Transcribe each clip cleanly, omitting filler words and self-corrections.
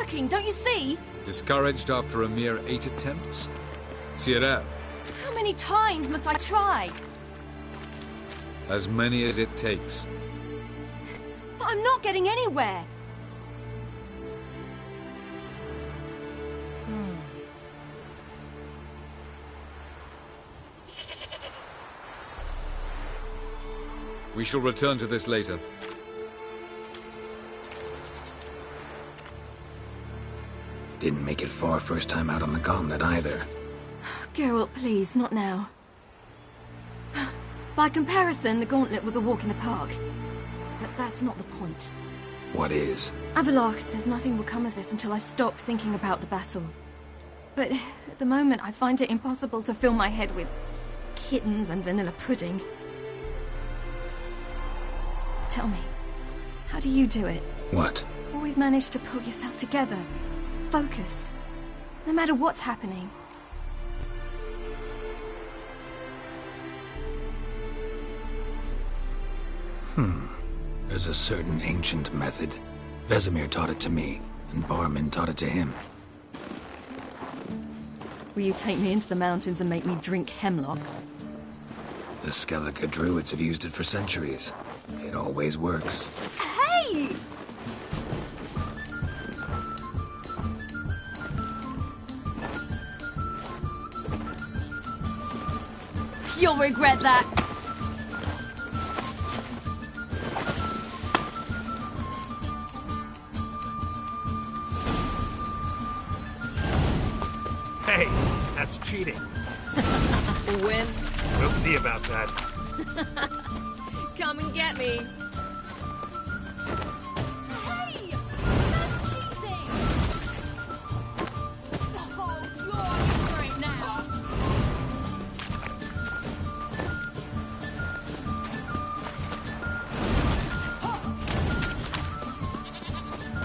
working, don't you see? Discouraged after a mere 8 attempts? Cyril, How many times must I try? as many as it takes. But I'm not getting anywhere. We shall return to this later. Didn't make it far first time out on the gauntlet either. Geralt, please, not now. By comparison, the gauntlet was a walk in the park. But that's not the point. What is? Avallac'h says nothing will come of this until I stop thinking about the battle. But at the moment, I find it impossible to fill my head with kittens and vanilla pudding. Tell me, how do you do it? What? Always manage to pull yourself together. Focus. No matter what's happening. There's a certain ancient method. Vesemir taught it to me, and Barman taught it to him. Will you take me into the mountains and make me drink hemlock? The Skellige druids have used it for centuries. It always works. Hey! You'll regret that. Hey, that's cheating. Win. We'll see about that. Come and get me. Hey! That's cheating! Oh, you're right now.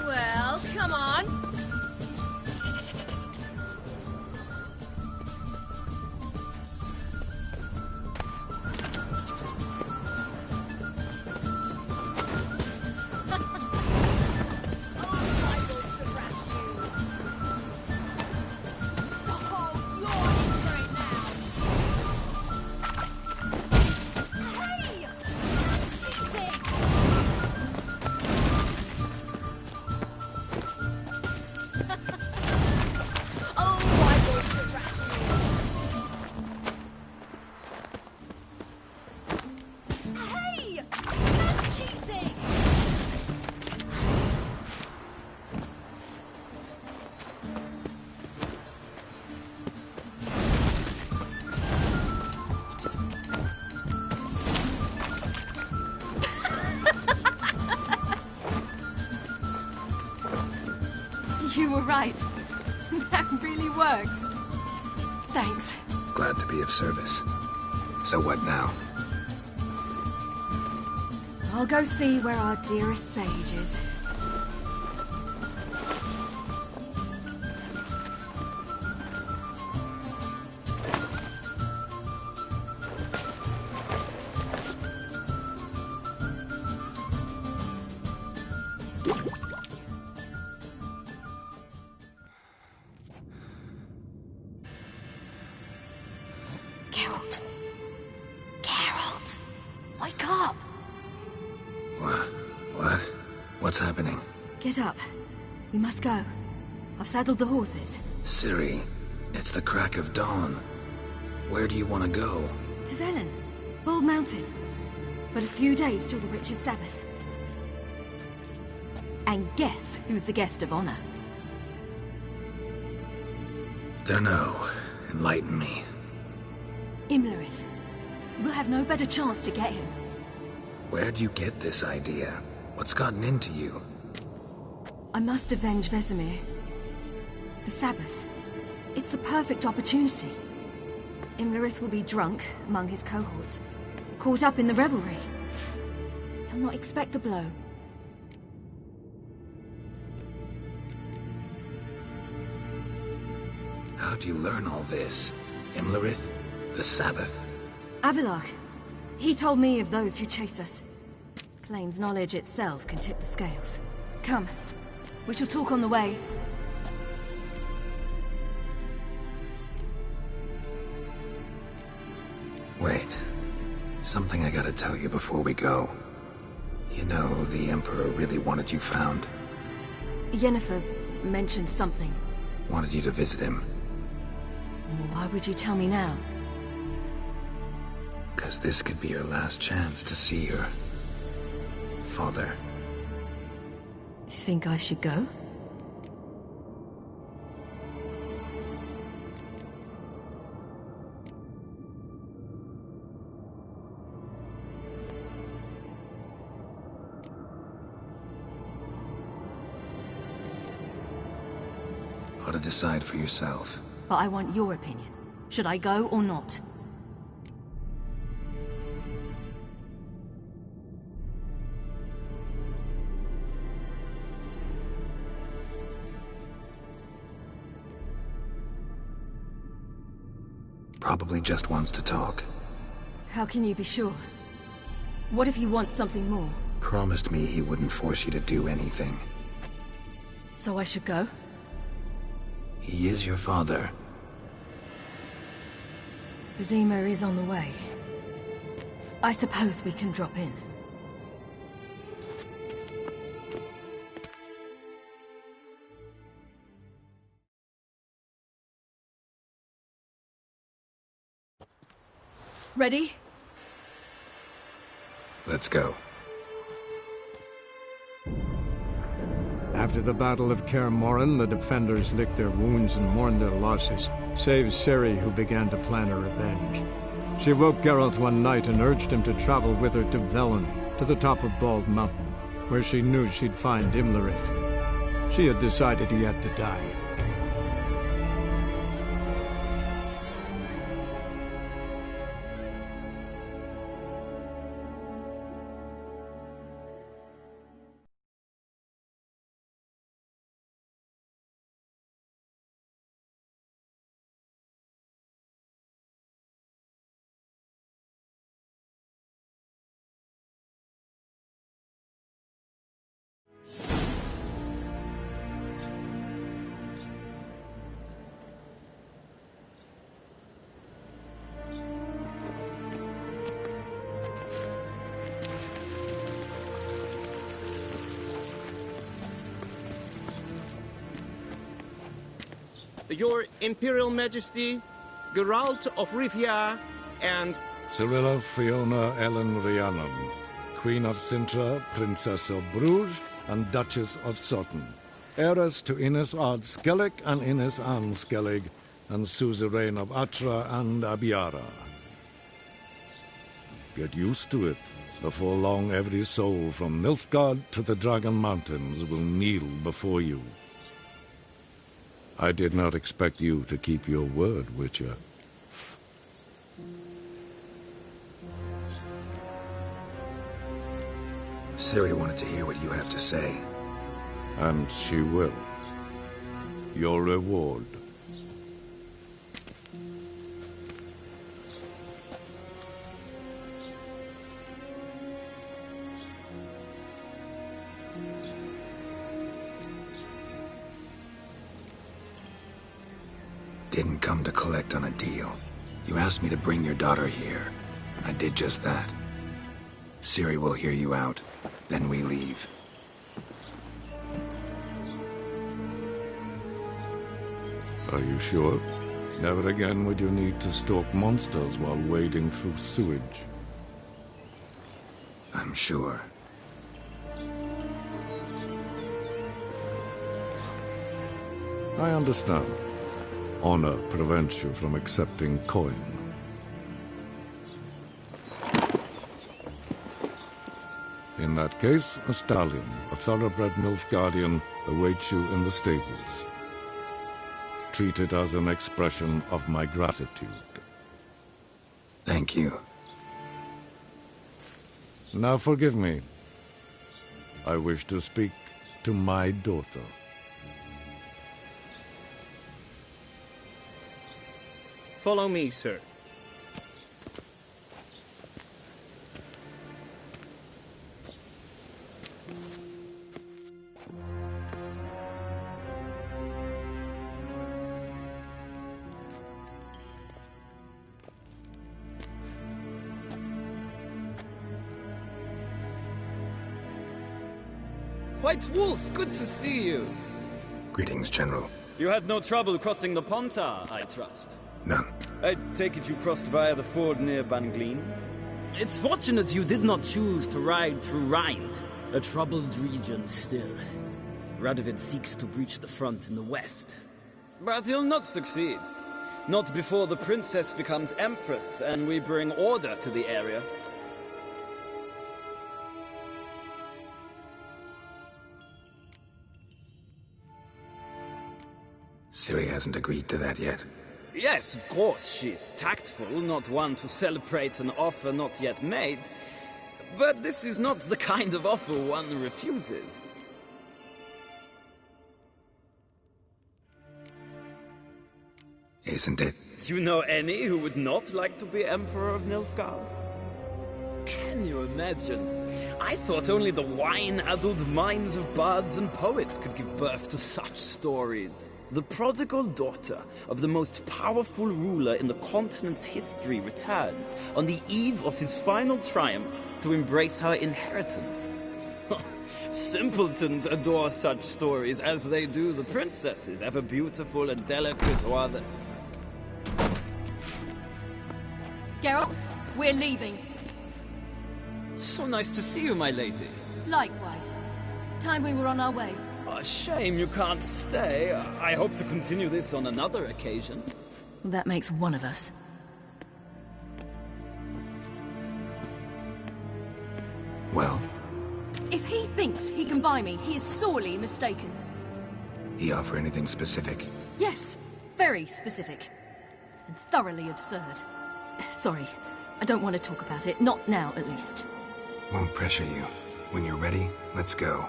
Well, come on. You were right. That really works. Thanks. Glad to be of service. So what now? I'll go see where our dearest sage is. Geralt. Geralt! Wake up! What? What's happening? Get up. We must go. I've saddled the horses. Ciri, it's the crack of dawn. Where do you want to go? To Velen. Bald Mountain. But a few days till the Witch's Sabbath. And guess who's the guest of honor? Dunno. Enlighten me. Imlerith. We'll have no better chance to get him. Where'd you get this idea? What's gotten into you? I must avenge Vesemir. The Sabbath. It's the perfect opportunity. Imlerith will be drunk among his cohorts, caught up in the revelry. He'll not expect the blow. How'd you learn all this? Imlerith? The Sabbath? Avallac'h. He told me of those who chase us. Claims knowledge itself can tip the scales. Come. We shall talk on the way. Wait. Something I gotta tell you before we go. You know, the Emperor really wanted you found. Yennefer mentioned something. Wanted you to visit him. Why would you tell me now? 'Cause this could be your last chance to see your father. Think I should go? Ought to decide for yourself. But I want your opinion. Should I go or not? Probably just wants to talk. How can you be sure? What if he wants something more? Promised me he wouldn't force you to do anything. So I should go? He is your father. Vizima is on the way. I suppose we can drop in. Ready? Let's go. After the Battle of Kaer Morhen, the defenders licked their wounds and mourned their losses, save Ciri, who began to plan her revenge. She woke Geralt one night and urged him to travel with her to Velen, to the top of Bald Mountain, where she knew she'd find Imlerith. She had decided he had to die. Your Imperial Majesty, Geralt of Rivia, and... Cyrilla Fiona Ellen Rhiannon, Queen of Sintra, Princess of Bruges, and Duchess of Sutton. Heiress to Innes Ard Skellig and Innes Anne Skellig, and suzerain of Atra and Abiara. Get used to it. Before long, every soul from Nilfgaard to the Dragon Mountains will kneel before you. I did not expect you to keep your word, Witcher. Ciri wanted to hear what you have to say. And she will. Your reward. Didn't come to collect on a deal. You asked me to bring your daughter here. I did just that. Ciri will hear you out. Then we leave. Are you sure? Never again would you need to stalk monsters while wading through sewage. I'm sure. I understand. Honor prevents you from accepting coin. In that case, a stallion, a thoroughbred Nilfgaardian, awaits you in the stables. Treat it as an expression of my gratitude. Thank you. Now forgive me. I wish to speak to my daughter. Follow me, sir. White Wolf, good to see you. Greetings, General. You had no trouble crossing the Pontar, I trust. None. I take it you crossed via the ford near Banglin? It's fortunate you did not choose to ride through Rind, a troubled region still. Radovid seeks to breach the front in the west. But he'll not succeed. Not before the princess becomes empress and we bring order to the area. Ciri hasn't agreed to that yet. Yes, of course, she's tactful, not one to celebrate an offer not yet made. But this is not the kind of offer one refuses. Isn't it? Do you know any who would not like to be Emperor of Nilfgaard? Can you imagine? I thought only the wine-addled minds of bards and poets could give birth to such stories. The prodigal daughter of the most powerful ruler in the continent's history returns on the eve of his final triumph to embrace her inheritance. Simpletons adore such stories as they do the princesses, ever beautiful and delicate while the... Geralt, we're leaving. So nice to see you, my lady. Likewise. Time we were on our way. A shame you can't stay. I hope to continue this on another occasion. Well, that makes one of us. Well, If he thinks he can buy me, he is sorely mistaken. he offer anything specific? Yes, very specific. And thoroughly absurd. Sorry, I don't want to talk about it. Not now, at least. Won't pressure you. When you're ready, let's go.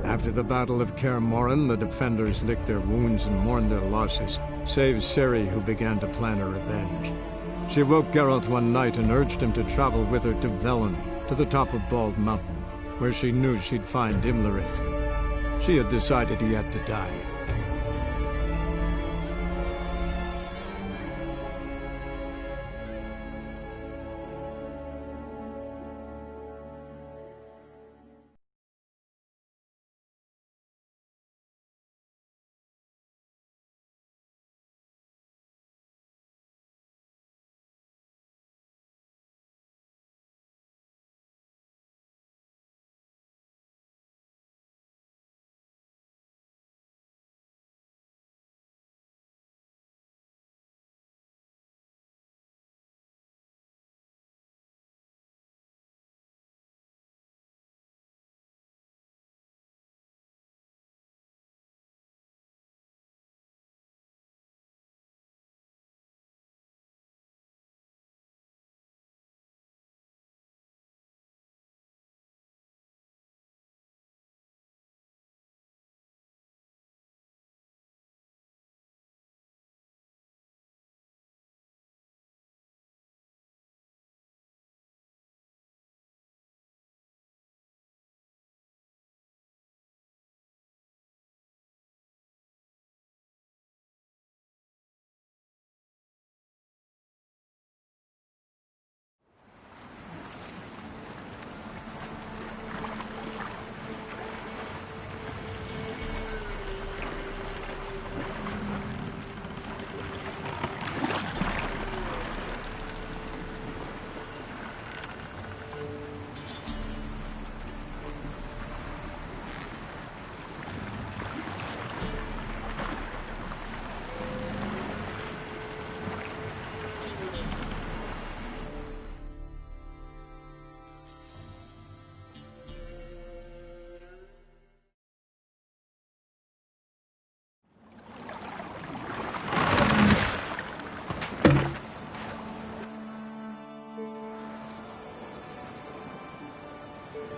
After the Battle of Kaer Morhen, the defenders licked their wounds and mourned their losses, save Ciri, who began to plan her revenge. She woke Geralt one night and urged him to travel with her to Velen, to the top of Bald Mountain, where she knew she'd find Imlerith. She had decided he had to die.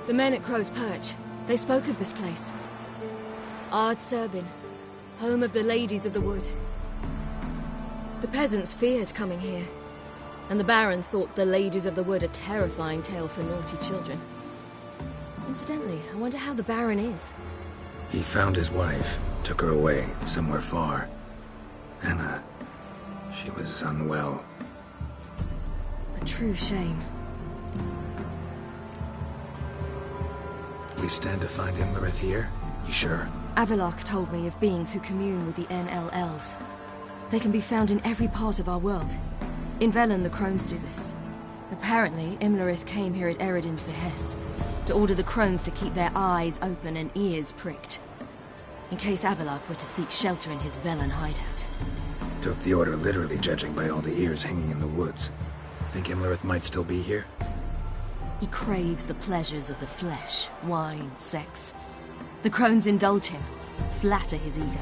The men at Crow's Perch, they spoke of this place. Ard Serbin, home of the Ladies of the Wood. The peasants feared coming here, and the Baron thought the Ladies of the Wood a terrifying tale for naughty children. Incidentally, I wonder how the Baron is. He found his wife, took her away, somewhere far. Anna, she was unwell. A true shame. We stand to find Imlerith here? You sure? Avalok told me of beings who commune with the NL elves. They can be found in every part of our world. In Velen, the crones do this. Apparently, Imlerith came here at Eredin's behest, to order the crones to keep their eyes open and ears pricked, in case Avalok were to seek shelter in his Velen hideout. Took the order literally, judging by all the ears hanging in the woods. Think Imlerith might still be here? He craves the pleasures of the flesh, wine, sex. The crones indulge him, flatter his ego.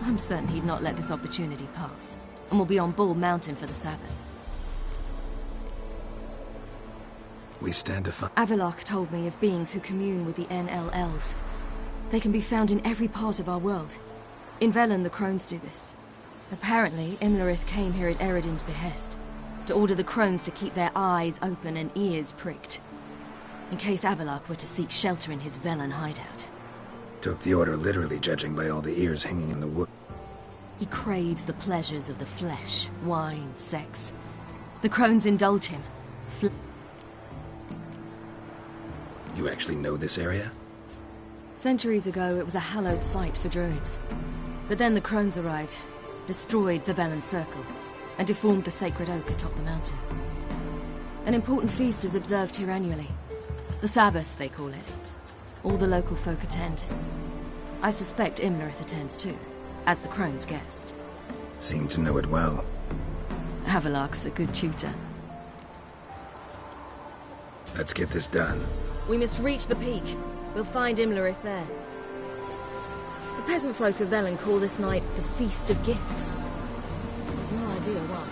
I'm certain he'd not let this opportunity pass, and will be on Bull Mountain for the Sabbath. We stand to find... Avalok told me of beings who commune with the NL elves. They can be found in every part of our world. In Velen, the crones do this. Apparently, Imlerith came here at Eredin's behest, to order the crones to keep their eyes open and ears pricked, in case Avalok were to seek shelter in his Velen hideout. Took the order literally, judging by all the ears hanging in the wood. He craves the pleasures of the flesh, wine, sex. The crones indulge him. You actually know this area? Centuries ago, it was a hallowed site for druids. But then the crones arrived, destroyed the Velen Circle, and deformed the sacred oak atop the mountain. An important feast is observed here annually. The Sabbath, they call it. All the local folk attend. I suspect Imlerith attends too, as the crone's guest. Seem to know it well. Avalok's a good tutor. Let's get this done. We must reach the peak. We'll find Imlerith there. The peasant folk of Velen call this night the Feast of Gifts. No idea why.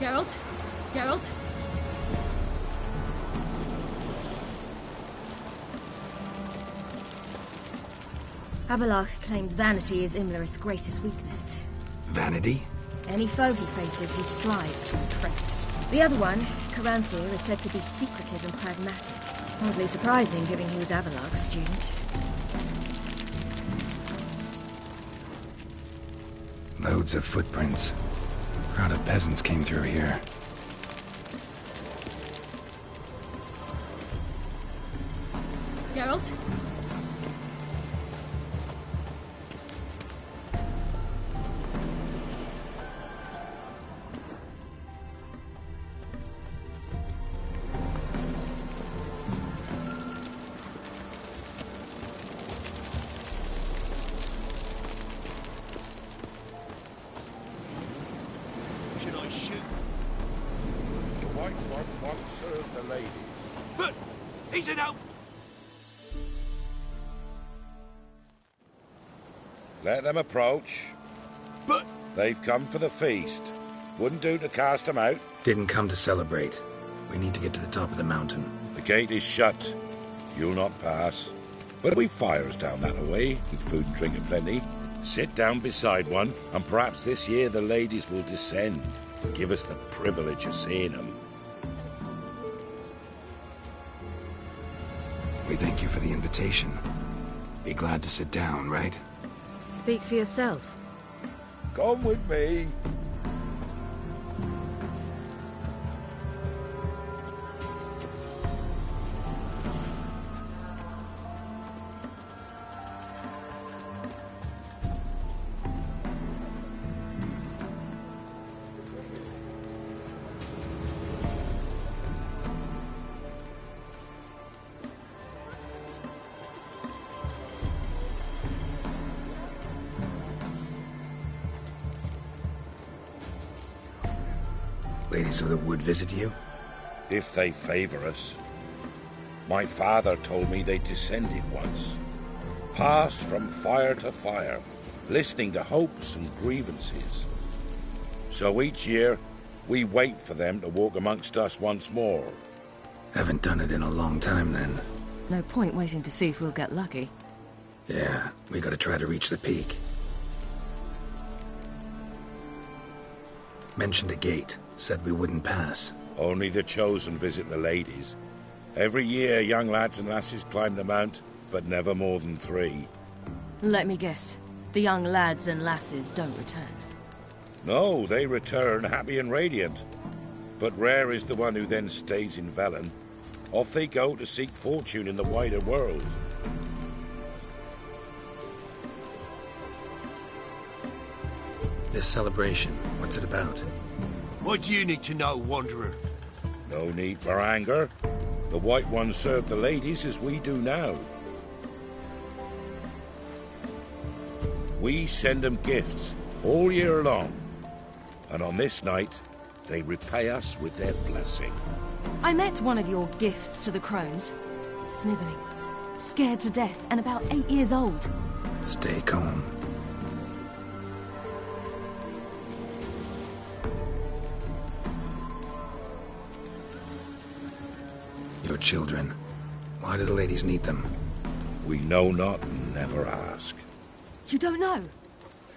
Geralt? Geralt? Avalok claims vanity is Imlerith's greatest weakness. Vanity? Any foe he faces, he strives to impress. The other one, Caranthir, is said to be secretive and pragmatic. Hardly surprising, given he was Avalok's student. Loads of footprints. Crowd of peasants came through here. Geralt? Should I shoot? The white one won't serve the ladies. But he's an out. Let them approach. But They've come for the feast. Wouldn't do to cast them out. Didn't come to celebrate. We need to get to the top of the mountain. The gate is shut. You'll not pass. But we've fires down that way, with food and drink aplenty. Sit down beside one, and perhaps this year the ladies will descend. Give us the privilege of seeing them. We thank you for the invitation. Be glad to sit down, right? Speak for yourself. Come with me. Ladies of the Wood visit you? If they favor us. My father told me they descended once, passed from fire to fire, listening to hopes and grievances. So each year, we wait for them to walk amongst us once more. Haven't done it in a long time, then. No point waiting to see if we'll get lucky. Yeah, we gotta try to reach the peak. Mentioned a gate. Said we wouldn't pass. Only the chosen visit the ladies. Every year, young lads and lasses climb the mount, but never more than 3. Let me guess. The young lads and lasses don't return. No, they return happy and radiant. But rare is the one who then stays in Velen. Off they go to seek fortune in the wider world. This celebration, what's it about? What do you need to know, Wanderer? No need for anger. The White Ones serve the ladies as we do now. We send them gifts all year long. And on this night, they repay us with their blessing. I met one of your gifts to the crones. Snivelling. Scared to death and about 8 years old. Stay calm. Your children. Why do the ladies need them? We know not and never ask. You don't know?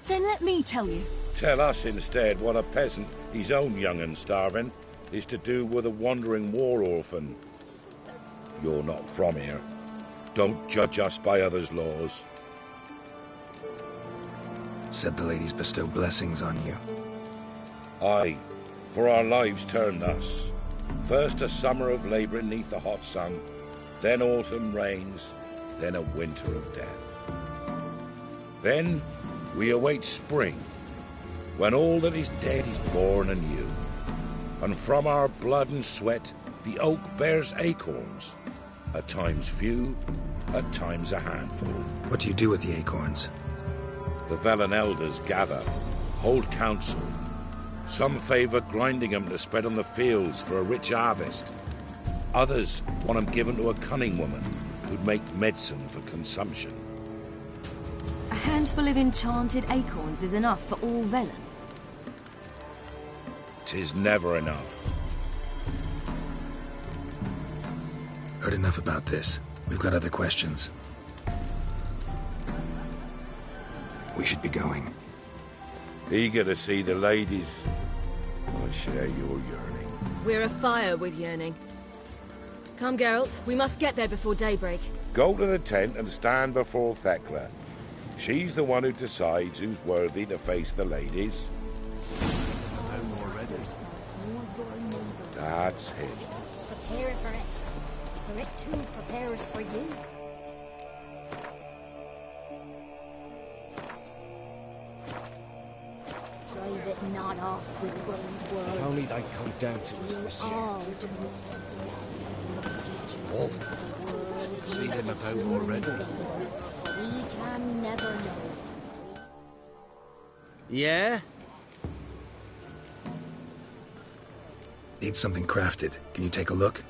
Then let me tell you. Tell us instead what a peasant, his own young and starving, is to do with a wandering war orphan. You're not from here. Don't judge us by others' laws. Said the ladies bestow blessings on you. Aye, for our lives turn thus. First a summer of labouring neath the hot sun, then autumn rains, then a winter of death. Then we await spring, when all that is dead is born anew. And from our blood and sweat the oak bears acorns, at times few, at times a handful. What do you do with the acorns? The Velen elders gather, hold council. Some favour grinding them to spread on the fields for a rich harvest. Others want them given to a cunning woman who'd make medicine for consumption. A handful of enchanted acorns is enough for all Velen. 'Tis never enough. Heard enough about this. We've got other questions. We should be going. Eager to see the ladies. I share your yearning. We're afire with yearning. Come, Geralt. We must get there before daybreak. Go to the tent and stand before Thekla. She's the one who decides who's worthy to face the ladies. That's him. Prepare for it. For it too prepares for you. Drive it not off with bold words. If only they'd come down to us this year. All to instead. Wolf. Seen him about already. We can never know. Yeah? Need something crafted. Can you take a look?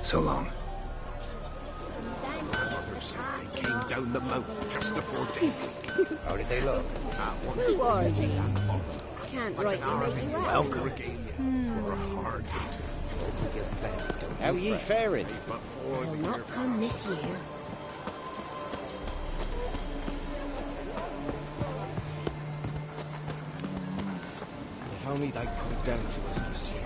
So long. They came down the mountain just before daybreak. How did they look? Who are you? Can't rightly make you out. Welcome. For a hard winter. How ye faring? They'll not come this year. If only they'd come down to us this year.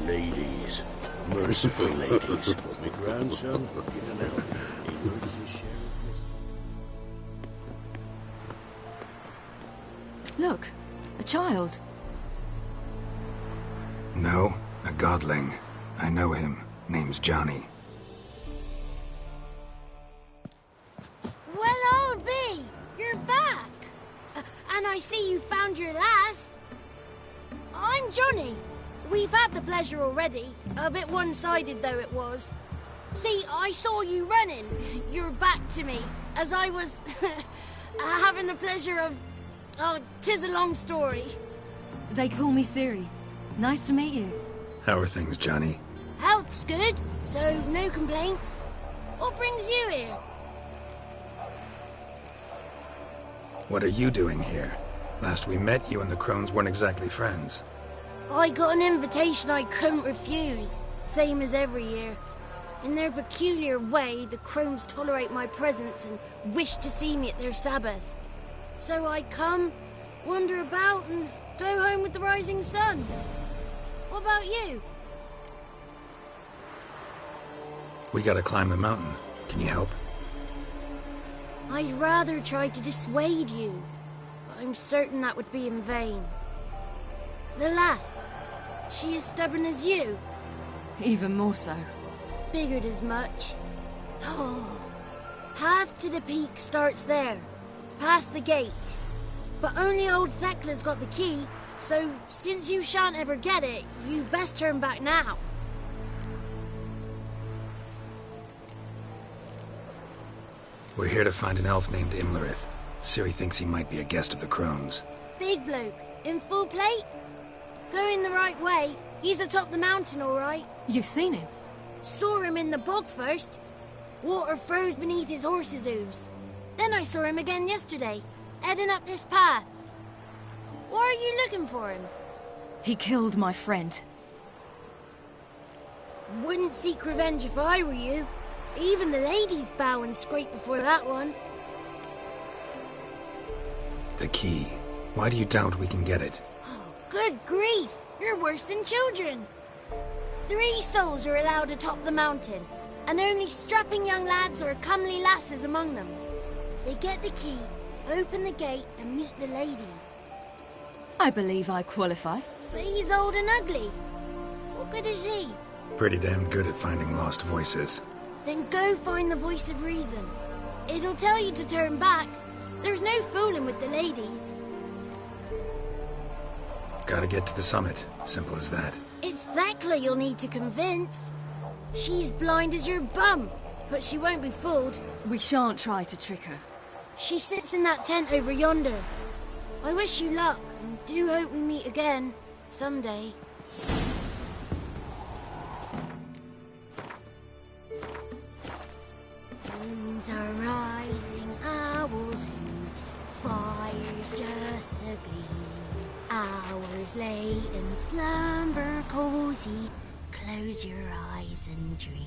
Ladies. Merciful ladies. My grandson, get an elf. He works his share of mischief. Look, a child. No, a godling. I know him. Name's Johnny. Well, old B, you're back. And I see you found your lass. I'm Johnny. We've had the pleasure already. A bit one-sided though it was. See, I saw you running. Your back to me. As I was having the pleasure of... Oh, 'tis a long story. They call me Ciri. Nice to meet you. How are things, Johnny? Health's good, so no complaints. What brings you here? What are you doing here? Last we met, you and the crones weren't exactly friends. I got an invitation I couldn't refuse, same as every year. In their peculiar way, the crones tolerate my presence and wish to see me at their Sabbath. So I come, wander about, and go home with the rising sun. What about you? We gotta climb the mountain. Can you help? I'd rather try to dissuade you, but I'm certain that would be in vain. The lass, she as stubborn as you? Even more so. Figured as much. Oh, path to the peak starts there, past the gate. But only old Thekla's got the key, so since you shan't ever get it, you best turn back now. We're here to find an elf named Imlerith. Ciri thinks he might be a guest of the crones. Big bloke, in full plate? Going the right way. He's atop the mountain, all right. You've seen him? Saw him in the bog first. Water froze beneath his horse's hooves. Then I saw him again yesterday, heading up this path. Why are you looking for him? He killed my friend. Wouldn't seek revenge if I were you. Even the ladies bow and scrape before that one. The key. Why do you doubt we can get it? Good grief! You're worse than children. 3 souls are allowed atop the mountain, and only strapping young lads or comely lasses among them. They get the key, open the gate, and meet the ladies. I believe I qualify. But he's old and ugly. What good is he? Pretty damn good at finding lost voices. Then go find the voice of reason. It'll tell you to turn back. There's no fooling with the ladies. Gotta get to the summit. Simple as that. It's Thekla you'll need to convince. She's blind as your bum, but she won't be fooled. We shan't try to trick her. She sits in that tent over yonder. I wish you luck, and do hope we meet again, someday. Winds are rising, owls hoot, fires just a gleam. Hours late in slumber cozy, close your eyes and dream.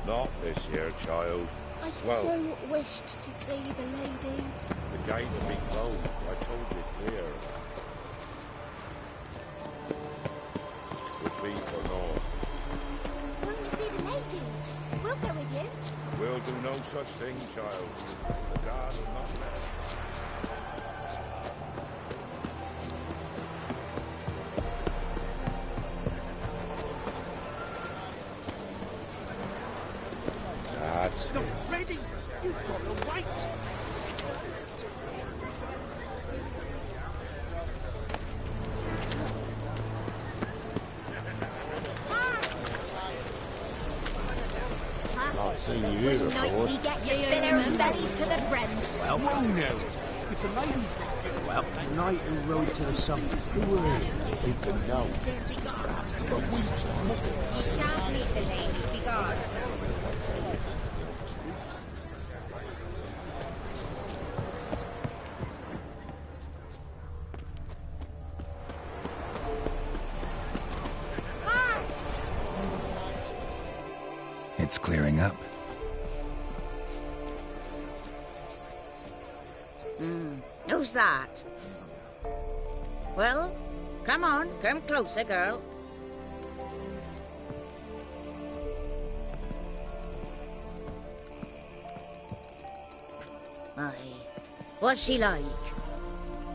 Not this year, child. I Well- so wished to see the ladies. The gate will be closed. I told you clear. Would be for north. Going to see the ladies. We'll go with you. We'll do no such thing, child. The guard will not let. That's Not ready! You've got to wait! Not seen you here before. We get to fill our bellies to the brim. Well, no. If the ladies well, the night who rode to the summit, who were you? Who can know? You shan't meet the lady, begone. It's clearing up. Who's that? Well, come on, come closer, girl. Aye. What's she like?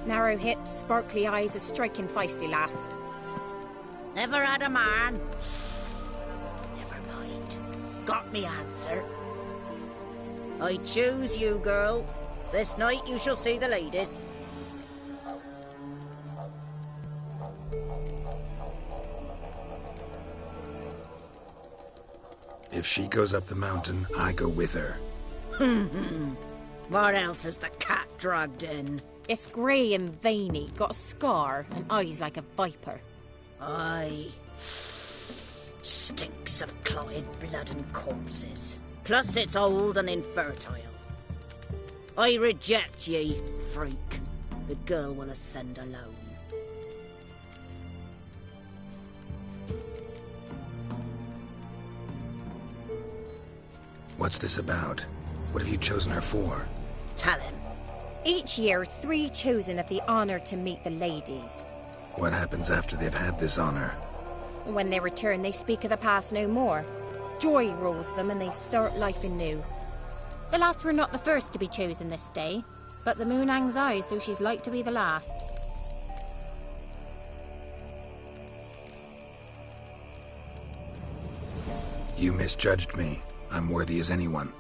Narrow hips, sparkly eyes, a striking feisty lass. Never had a man. Never mind. Got me answer. I choose you, girl. This night you shall see the ladies. If she goes up the mountain, I go with her. What else has the cat dragged in? It's grey and veiny, got a scar, and eyes like a viper. Aye. Stinks of clotted blood and corpses. Plus it's old and infertile. I reject ye, freak. The girl will ascend alone. What's this about? What have you chosen her for? Tell him. Each year, 3 chosen have the honour to meet the ladies. What happens after they've had this honor? When they return, they speak of the past no more. Joy rules them and they start life anew. The lads were not the first to be chosen this day, but the moon hangs high, so she's like to be the last. You misjudged me. I'm worthy as anyone.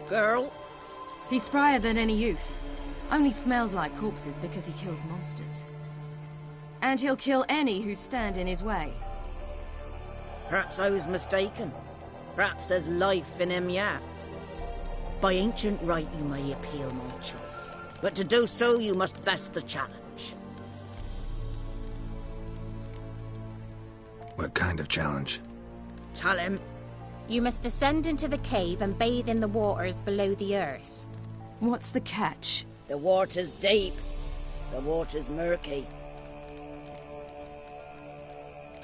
Girl? He's sprier than any youth. Only smells like corpses because he kills monsters. And he'll kill any who stand in his way. Perhaps I was mistaken. Perhaps there's life in him yet. By ancient right you may appeal my choice. But to do so you must best the challenge. What kind of challenge? Tell him. You must descend into the cave and bathe in the waters below the earth. What's the catch? The water's deep. The water's murky.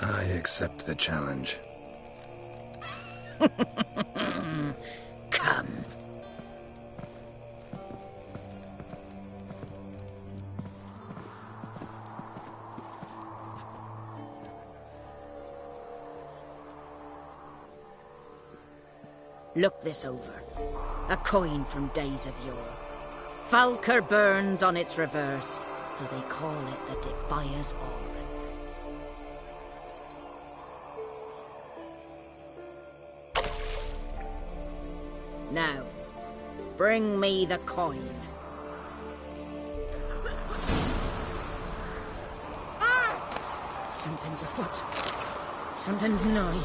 I accept the challenge. Come. Look this over. A coin from days of yore. Falker burns on its reverse, so they call it the Defier's Oran. Now, bring me the coin. Something's afoot. Something's nigh.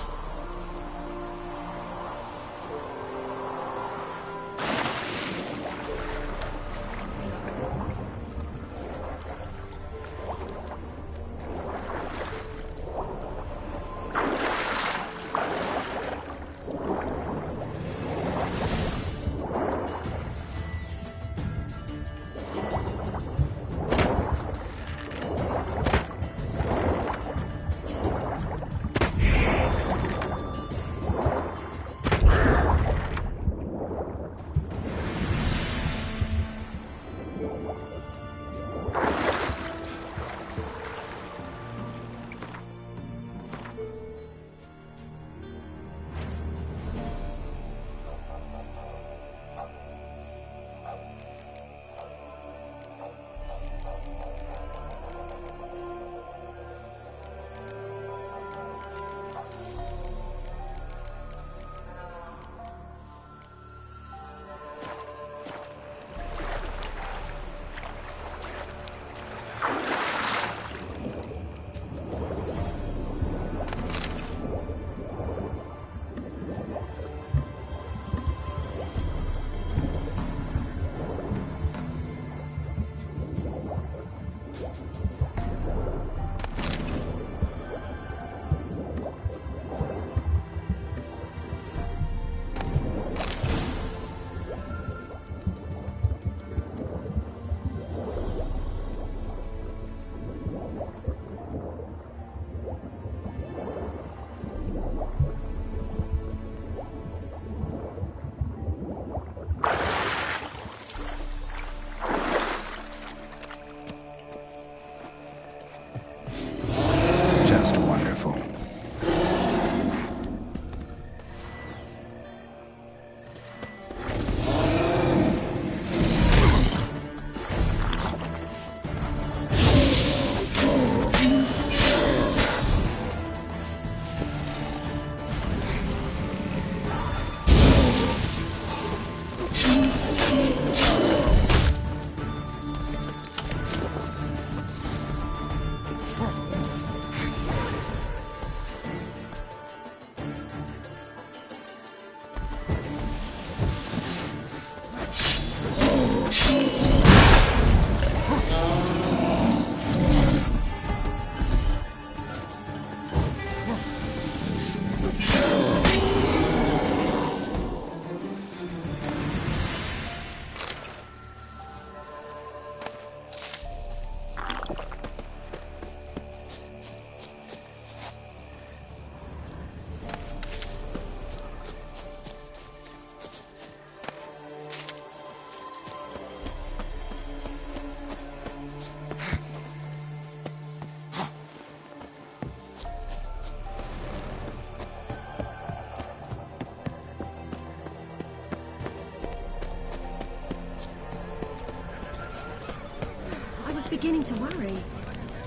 Beginning to worry.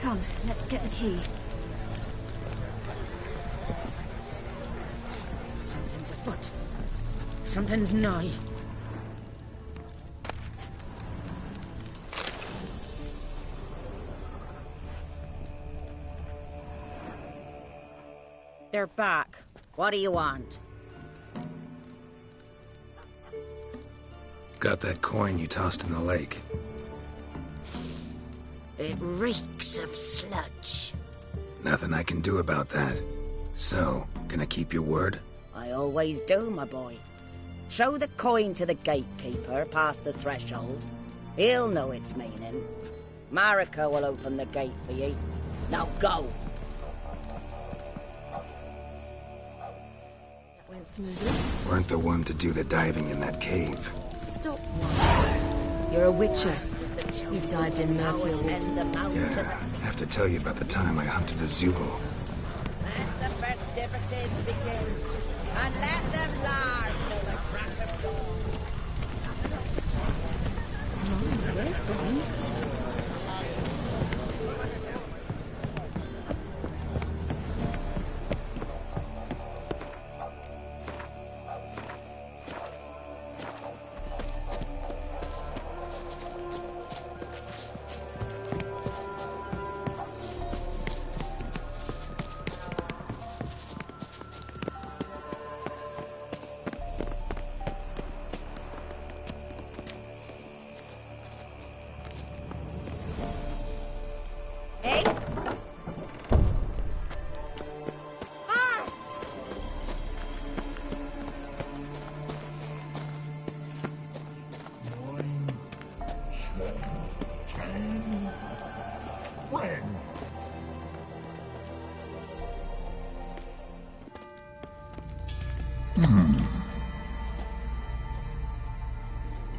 Come, let's get the key. Something's afoot. Something's nigh. They're back. What do you want? Got that coin you tossed in the lake. It reeks of sludge. Nothing I can do about that. So, gonna keep your word? I always do, my boy. Show the coin to the gatekeeper past the threshold. He'll know its meaning. Marika will open the gate for ye. Now go! That went smoothly. Weren't the one to do the diving in that cave. Stop one. You're a witcher. You've dived in murkier waters. Yeah, have to tell you about the time I hunted a Zulu. Let the festivities begin, and let them last till the crack of dawn.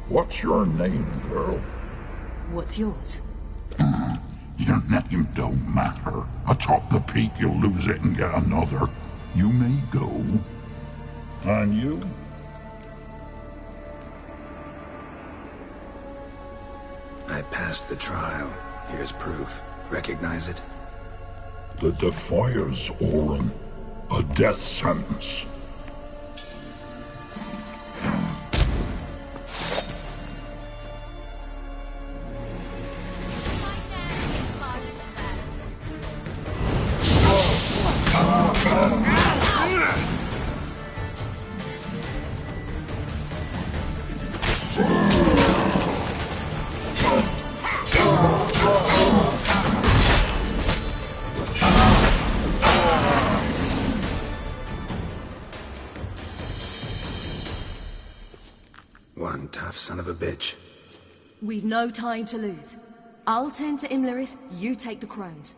What's your name, girl? What's yours? Your name don't matter. Atop the peak, you'll lose it and get another. You may go. And you? I passed the trial. Here's proof. Recognize it? The Defier's Orin. A death sentence. One tough son of a bitch. We've no time to lose. I'll tend to Imlerith, you take the crones.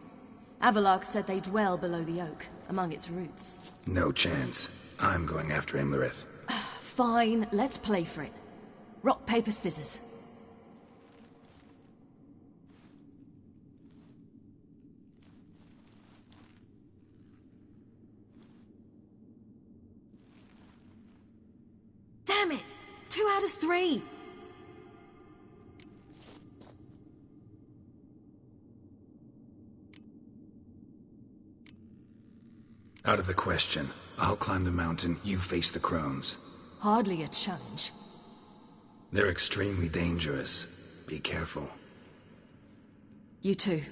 Avalark said they dwell below the oak, among its roots. No chance. I'm going after Imlerith. Fine, let's play for it. Rock, paper, scissors. Damn it! 2 out of 3! Out of the question. I'll climb the mountain, you face the crones. Hardly a challenge. They're extremely dangerous. Be careful. You too.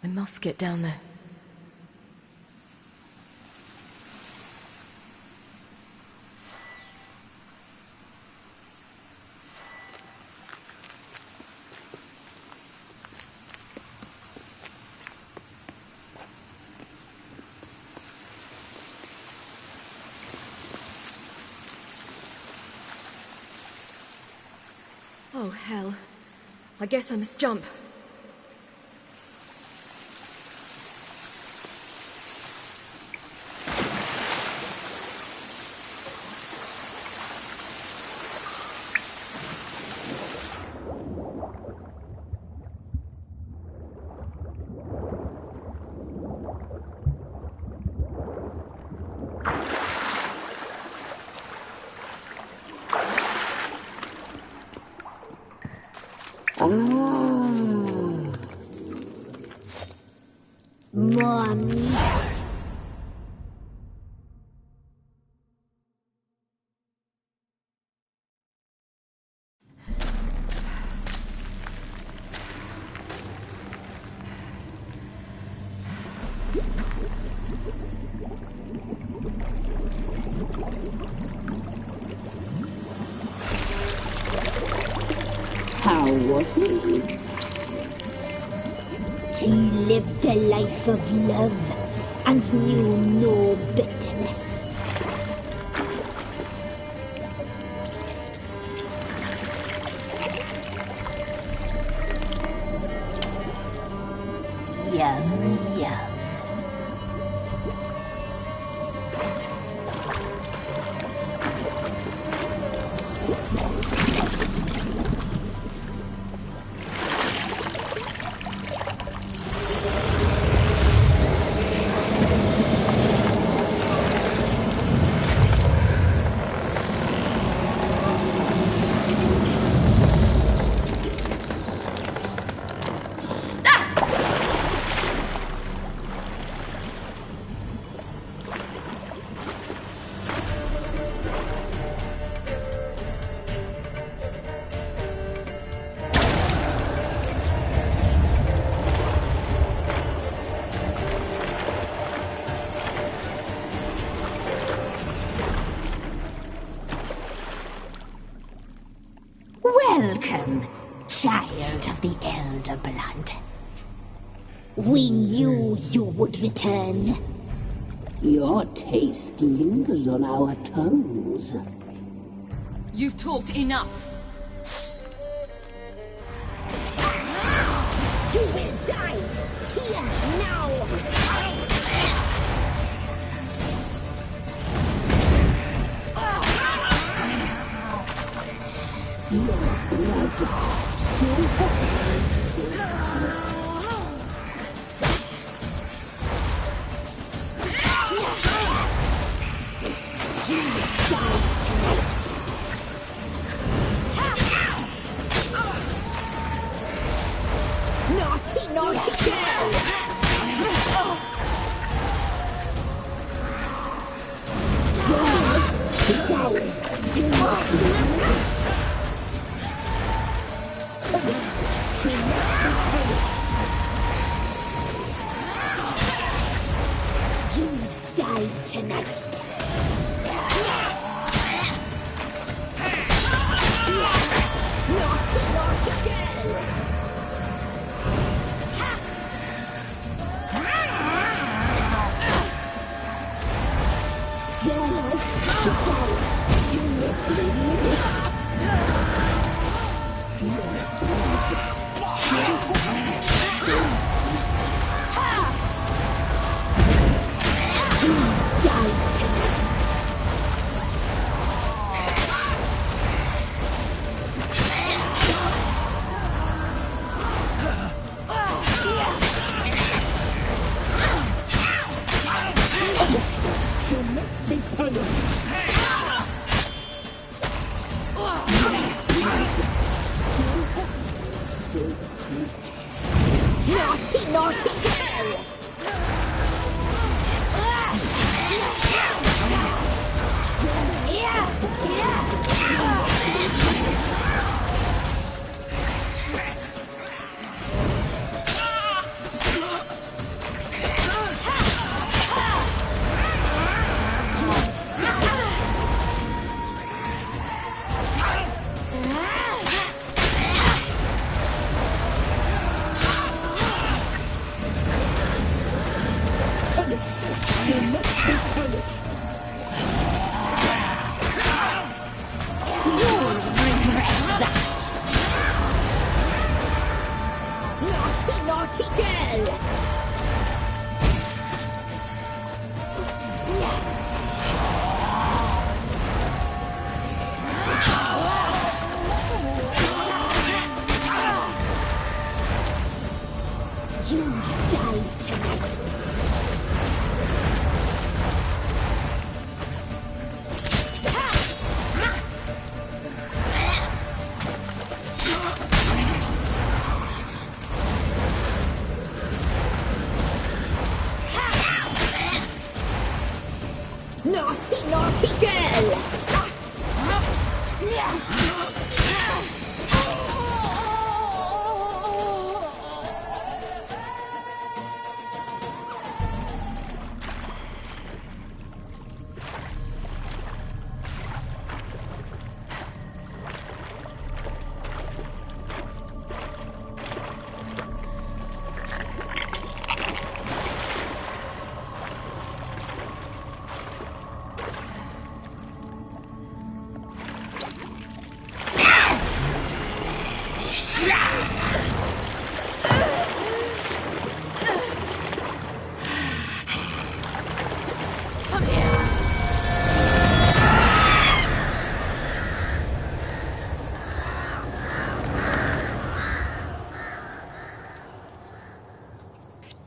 I must get down there. Oh, hell. I guess I must jump. More meat. How was he? He lived a life of love and knew no bitterness. Yum, yum. Welcome, child of the Elder Blood. We knew you would return. Your taste lingers on our tongues. You've talked enough. You will die here now. Naughty, naughty girl! You die tonight. Naughty, naughty girl! Naughty, naughty girl! You die tonight. Naughty, naughty girl!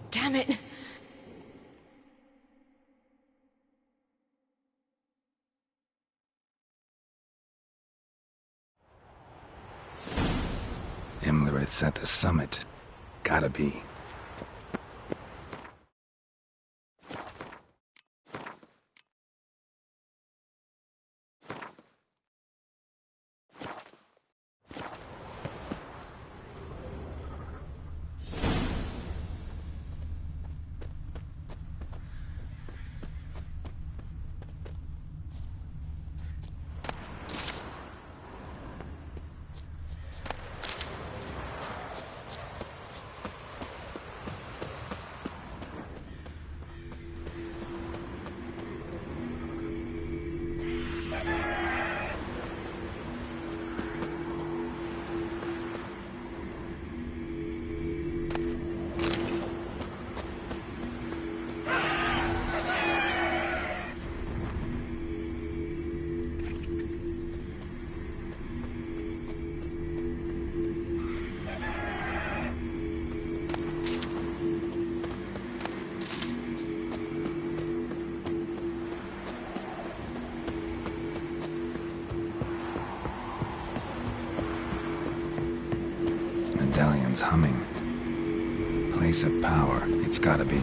Damn it! Imlerith's at the summit. Gotta be. Medallion's humming. Place of power. It's gotta be.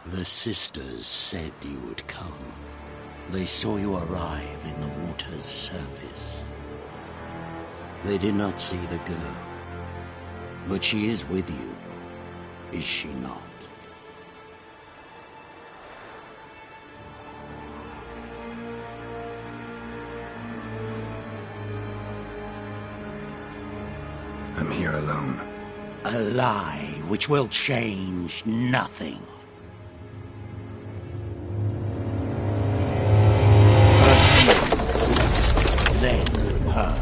The sisters said you would come. They saw you arrive in the water's surface. They did not see the girl. But she is with you, is she not? I'm here alone. A lie which will change nothing. First you, then her.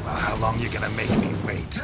How long you gonna make me wait?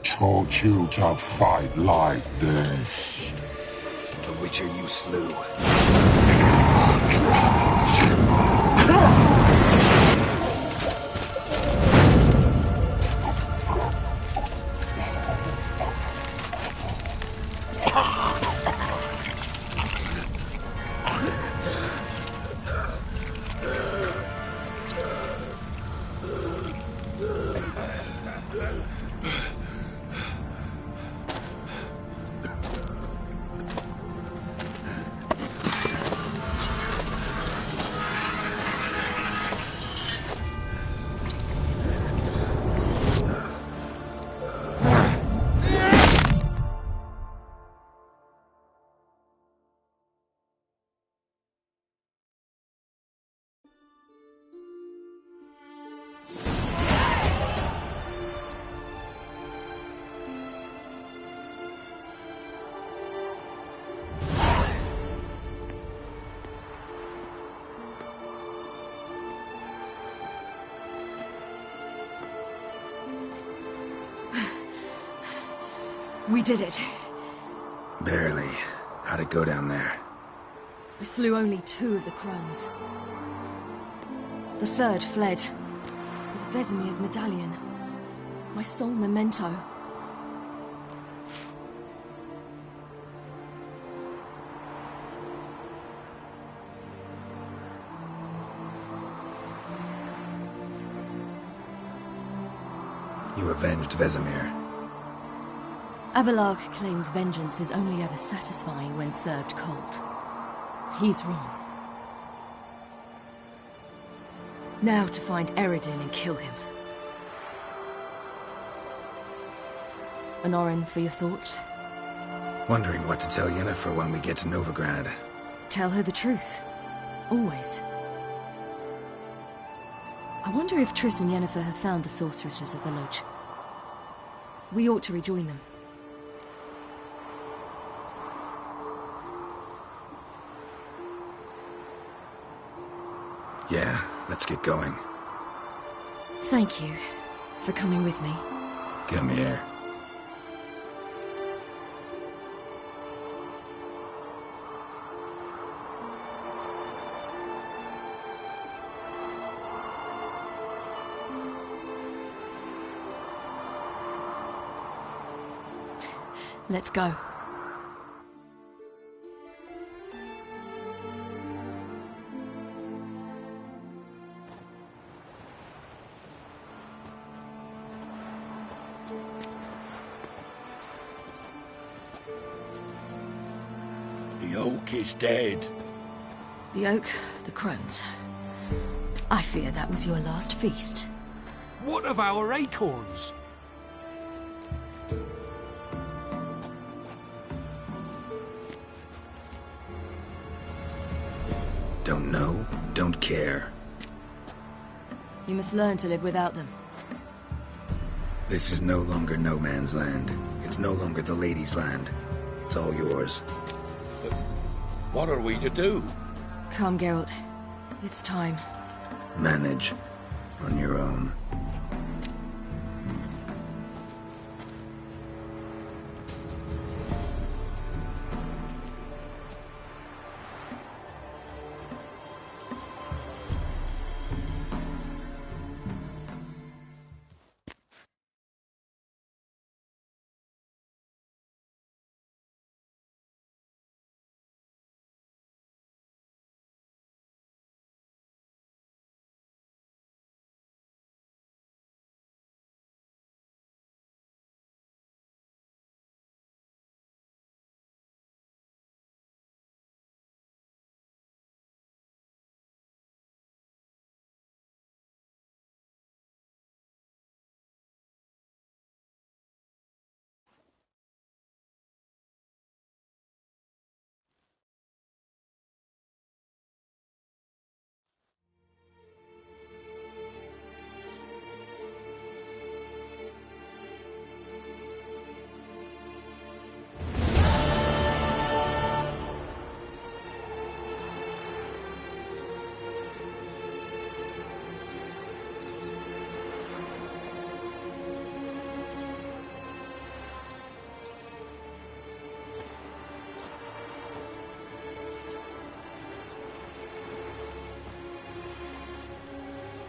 Taught you to fight like this? The Witcher you slew. We did it. Barely. How'd it go down there? I slew only 2 of the crones. The third fled, with Vesemir's medallion. My sole memento. You avenged Vesemir. Avalark claims vengeance is only ever satisfying when served cold. He's wrong. Now to find Eredin and kill him. Honorin, for your thoughts? Wondering what to tell Yennefer when we get to Novigrad. Tell her the truth. Always. I wonder if Triss and Yennefer have found the sorceresses at the lodge. We ought to rejoin them. Yeah, let's get going. Thank you for coming with me. Come here. Let's go. The oak is dead. The oak, the crones. I fear that was your last feast. What of our acorns? Don't know, don't care. You must learn to live without them. This is no longer no man's land. It's no longer the lady's land. It's all yours. But what are we to do? Come, Geralt. It's time. Manage. On your own.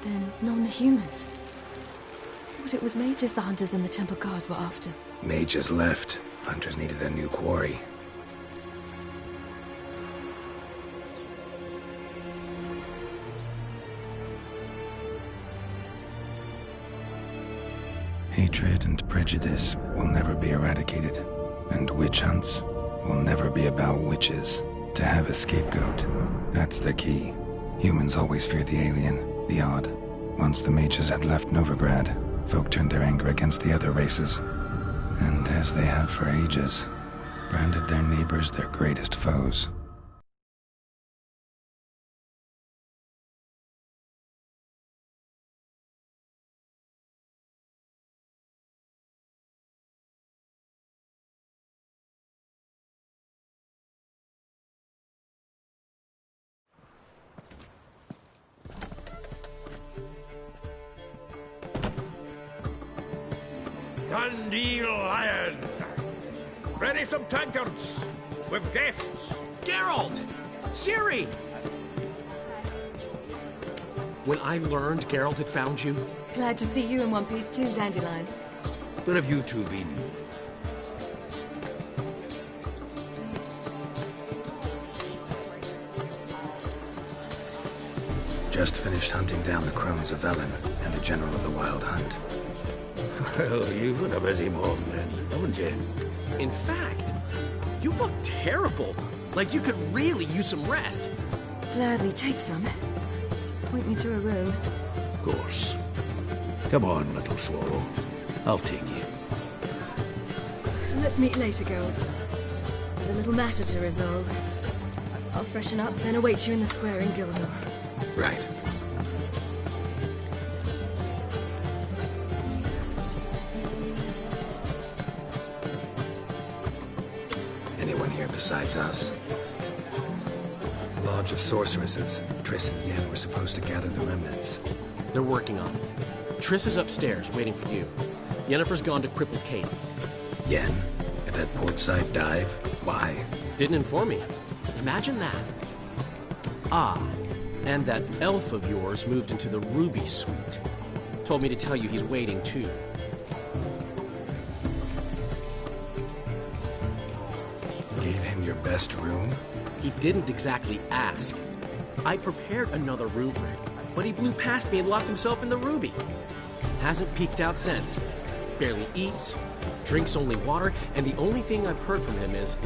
Then non-humans. Thought it was mages the hunters and the temple guard were after. Mages left. Hunters needed a new quarry. Hatred and prejudice will never be eradicated, and witch hunts will never be about witches. To have a scapegoat, that's the key. Humans always fear the alien, the odd. Once the mages had left Novigrad, folk turned their anger against the other races. And as they have for ages, branded their neighbors their greatest foes. Dundee Lion! Ready some tankards! With guests! Geralt! Ciri! When I learned Geralt had found you... Glad to see you in one piece too, Dandelion. Where have you two been? Just finished hunting down the crones of Velen and the general of the Wild Hunt. Well, you've been a busy mom then, haven't you? In fact, you look terrible. Like you could really use some rest. Gladly take some. Point me to a room. Of course. Come on, little swallow. I'll take you. Let's meet later, Geralt. With a little matter to resolve. I'll freshen up, then await you in the square in Gildorf. Right. Anyone here besides us? Lodge of Sorceresses. Triss and Yen were supposed to gather the remnants. They're working on it. Triss is upstairs, waiting for you. Yennefer's gone to Crippled Kate's. Yen? At that portside dive? Why? Didn't inform me. Imagine that. Ah, and that elf of yours moved into the Ruby Suite. Told me to tell you he's waiting, too. Gave him your best room? He didn't exactly ask. I prepared another room for him, but he blew past me and locked himself in the Ruby. Hasn't peeked out since. Barely eats, drinks only water, and the only thing I've heard from him is,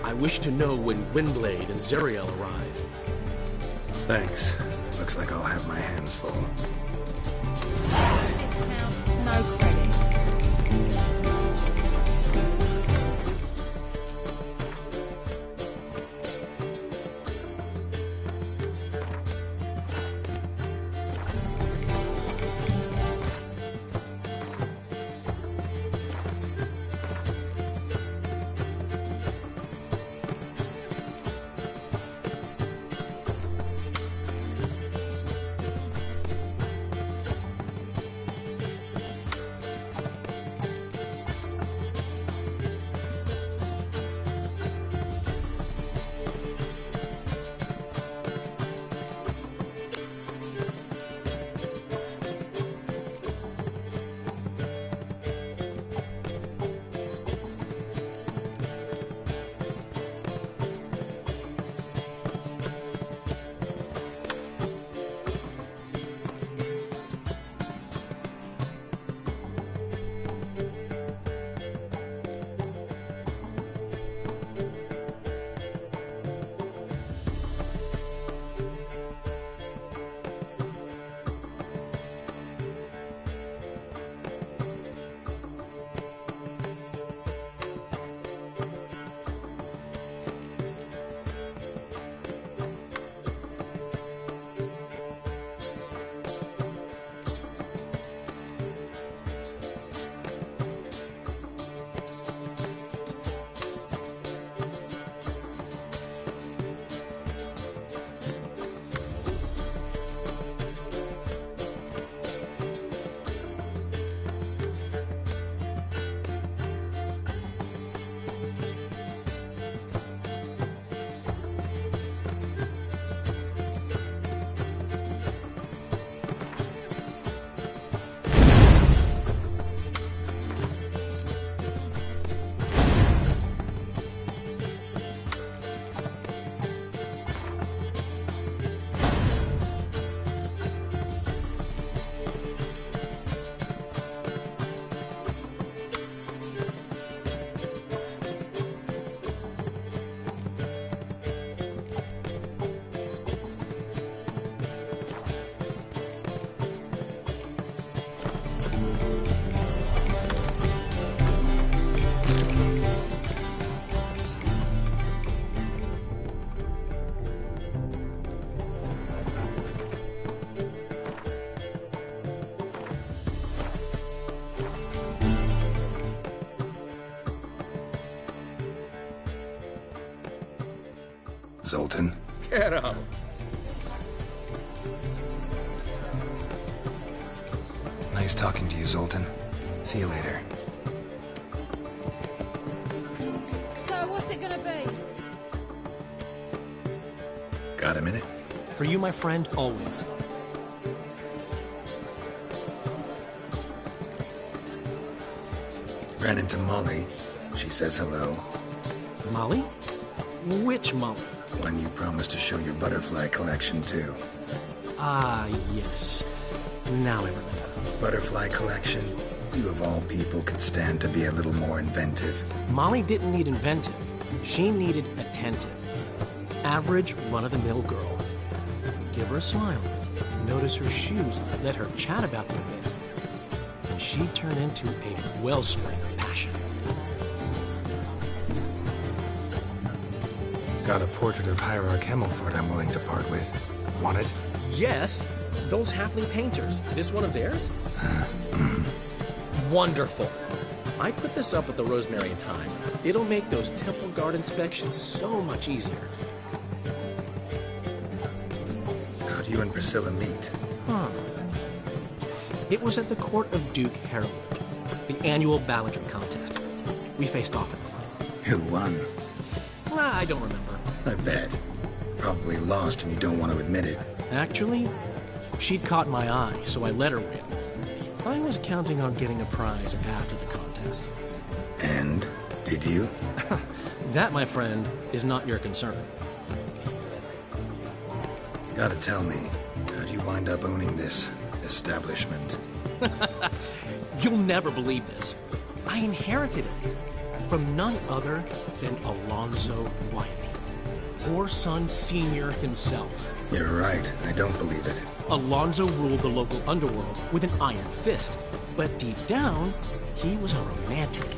I wish to know when Windblade and Zariel arrive. Thanks. Looks like I'll have my hands full. Discounts, no credit. Zoltan? Get out! Nice talking to you, Zoltan. See you later. So, what's it gonna be? Got a minute? For you, my friend, always. Ran into Molly. She says hello. Molly? Which Molly? One you promised to show your butterfly collection to. Ah, yes. Now I remember. Butterfly collection? You of all people could stand to be a little more inventive. Molly didn't need inventive. She needed attentive. Average, run-of-the-mill girl. Give her a smile. Notice her shoes. Let her chat about them a bit. And she'd turn into a wellspring of passion. Got a portrait of Hierarch Himmelford I'm willing to part with. Want it? Yes! Those halfling painters. This one of theirs? Wonderful. I put this up at the Rosemary in time. It'll make those temple guard inspections so much easier. How'd you and Priscilla meet? Huh. It was at the court of Duke Harold, the annual balladry contest. We faced off in the final. Who won? I don't remember. I bet. Probably lost and you don't want to admit it. Actually, she'd caught my eye, so I let her win. I was counting on getting a prize after the contest. And? Did you? That, my friend, is not your concern. Gotta tell me, how'd you wind up owning this establishment? You'll never believe this. I inherited it from none other than Alonzo Wyoming, Whoreson Sr. himself. You're right. I don't believe it. Alonzo ruled the local underworld with an iron fist, but deep down, he was a romantic,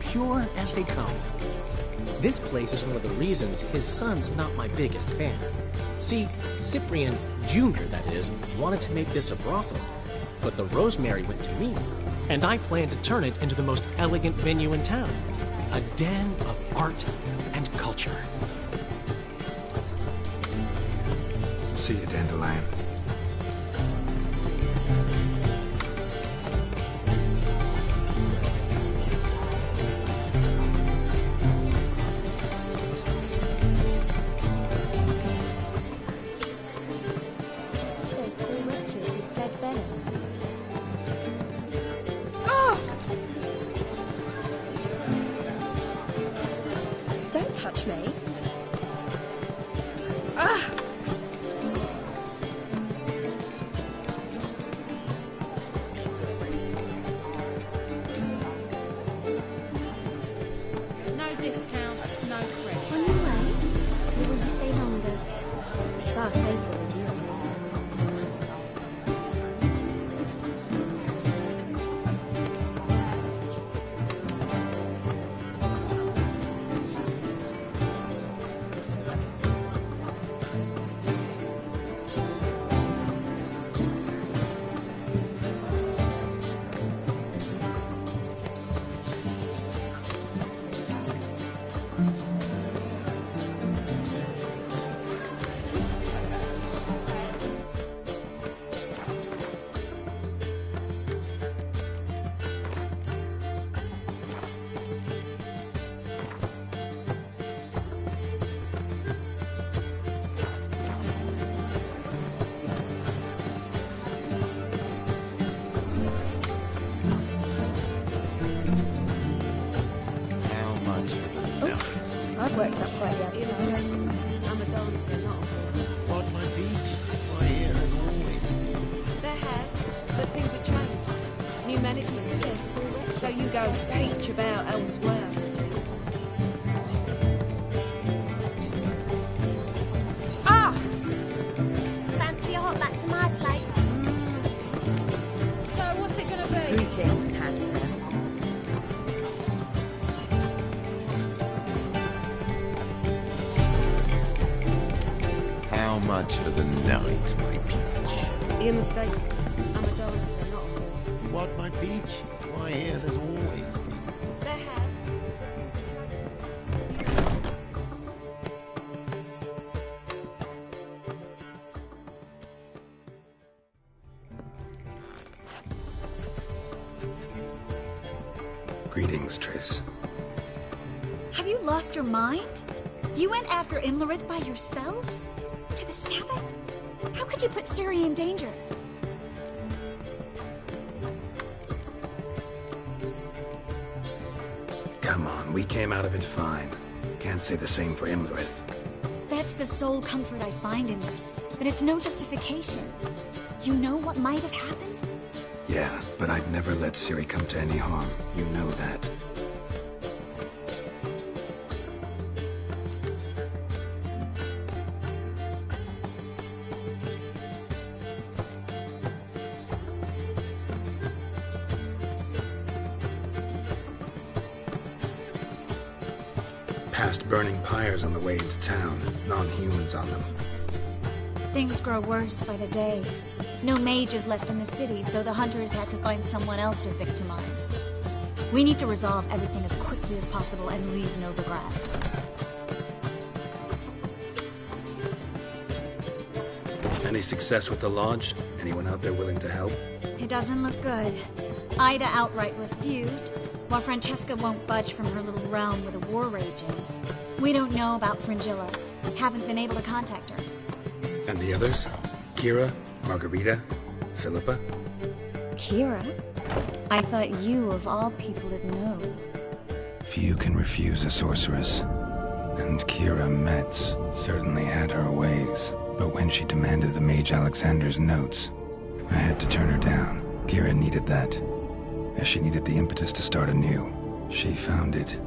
pure as they come. This place is one of the reasons his son's not my biggest fan. See, Cyprian Jr., that is, wanted to make this a brothel, but the Rosemary went to me, and I plan to turn it into the most elegant venue in town. A den of art and culture. See you, Dandelion. Don't touch me. Ah! No discounts, no credit. On your way? Or will you stay longer? It's far safer with you. I've worked up quite the appetite. I'm a dancer, not a whore. What, my peach? Why, here as always. There have, but things have changed. New managers sit. So you go peach about elsewhere. Ah! Fancy a hot back to my place. So what's it gonna be? Greetings, handsome. How much for the night, my peach? You're mistaken. I'm a dancer, not a whore. What, my peach? Why, here there's always been. There have. Greetings, Triss. Have you lost your mind? You went after Imlerith by yourselves? To the Sabbath? How could you put Ciri in danger? Come on, we came out of it fine. Can't say the same for Imlerith. That's the sole comfort I find in this, but it's no justification. You know what might have happened? Yeah, but I'd never let Ciri come to any harm. You know that. Past burning pyres on the way into town, non-humans on them. Things grow worse by the day. No mages left in the city, so the hunters had to find someone else to victimize. We need to resolve everything as quickly as possible and leave Novigrad. Any success with the Lodge? Anyone out there willing to help? It doesn't look good. Ida outright refused, while Francesca won't budge from her little realm with a war raging. We don't know about Fringilla. Haven't been able to contact her. And the others? Kira? Margarita? Philippa? Kira? I thought you, of all people, would know. Few can refuse a sorceress. And Kira Metz certainly had her ways. But when she demanded the Mage Alexander's notes, I had to turn her down. Kira needed that, as she needed the impetus to start anew. She found it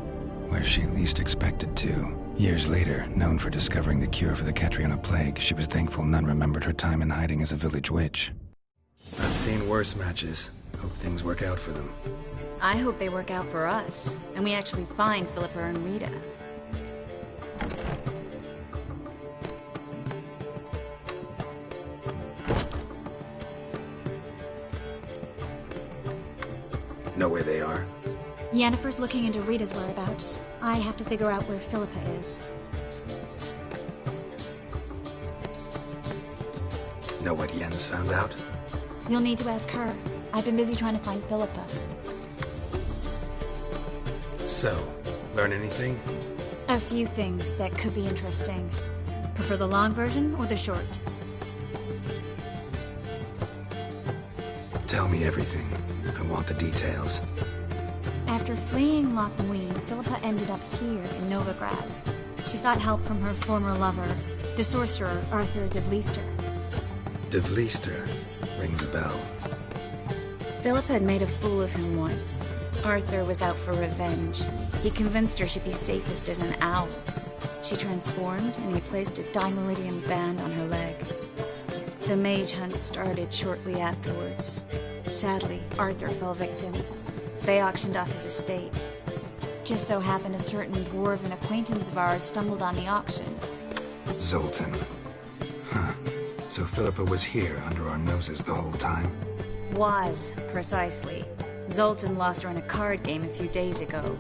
where she least expected to. Years later, known for discovering the cure for the Catriona plague, she was thankful none remembered her time in hiding as a village witch. I've seen worse matches. Hope things work out for them. I hope they work out for us, and we actually find Philippa and Rita. Know where they are? Yennefer's looking into Rita's whereabouts. I have to figure out where Philippa is. Know what Yen's found out? You'll need to ask her. I've been busy trying to find Philippa. So, learn anything? A few things that could be interesting. Prefer the long version or the short? Tell me everything. I want the details. After fleeing Loch Muin, Philippa ended up here in Novigrad. She sought help from her former lover, the sorcerer Arthur de Vlister. De Vlister rings a bell. Philippa had made a fool of him once. Arthur was out for revenge. He convinced her she'd be safest as an owl. She transformed, and he placed a dimeridium band on her leg. The mage hunt started shortly afterwards. Sadly, Arthur fell victim. They auctioned off his estate. Just so happened a certain dwarven acquaintance of ours stumbled on the auction. Zoltan. Huh. So Philippa was here under our noses the whole time? Was, precisely. Zoltan lost her in a card game a few days ago.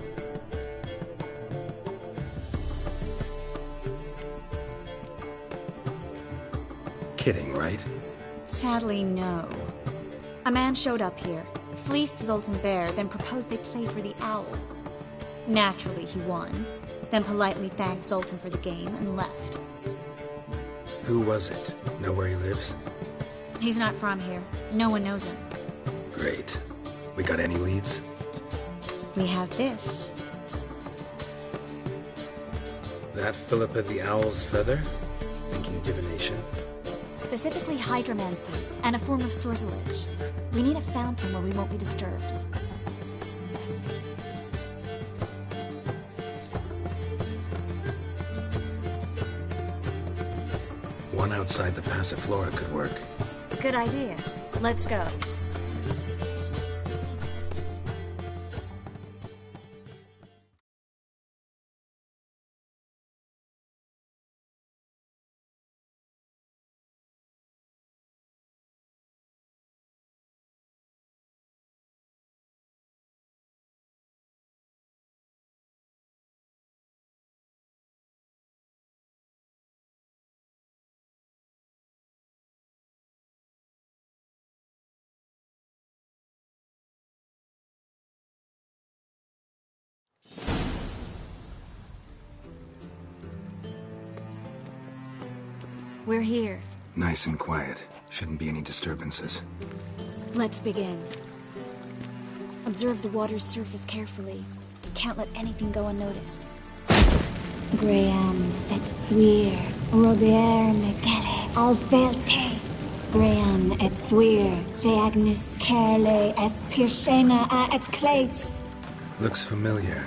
Kidding, right? Sadly, no. A man showed up here, fleeced Zoltan bare, then proposed they play for the owl. Naturally, he won, then politely thanked Zoltan for the game and left. Who was it? Know where he lives? He's not from here. No one knows him. Great. We got any leads? We have this. That Philippa the Owl's feather? Thinking divination? Specifically hydromancy, and a form of sortilege. We need a fountain where we won't be disturbed. One outside the Passiflora could work. Good idea. Let's go. We're here. Nice and quiet. Shouldn't be any disturbances. Let's begin. Observe the water's surface carefully. Can't let anything go unnoticed. Graham et thuir, Robert Megale, Alfelte. Graham et thuir, Deagnis Kerle, es Pirshena a es Clace. Looks familiar.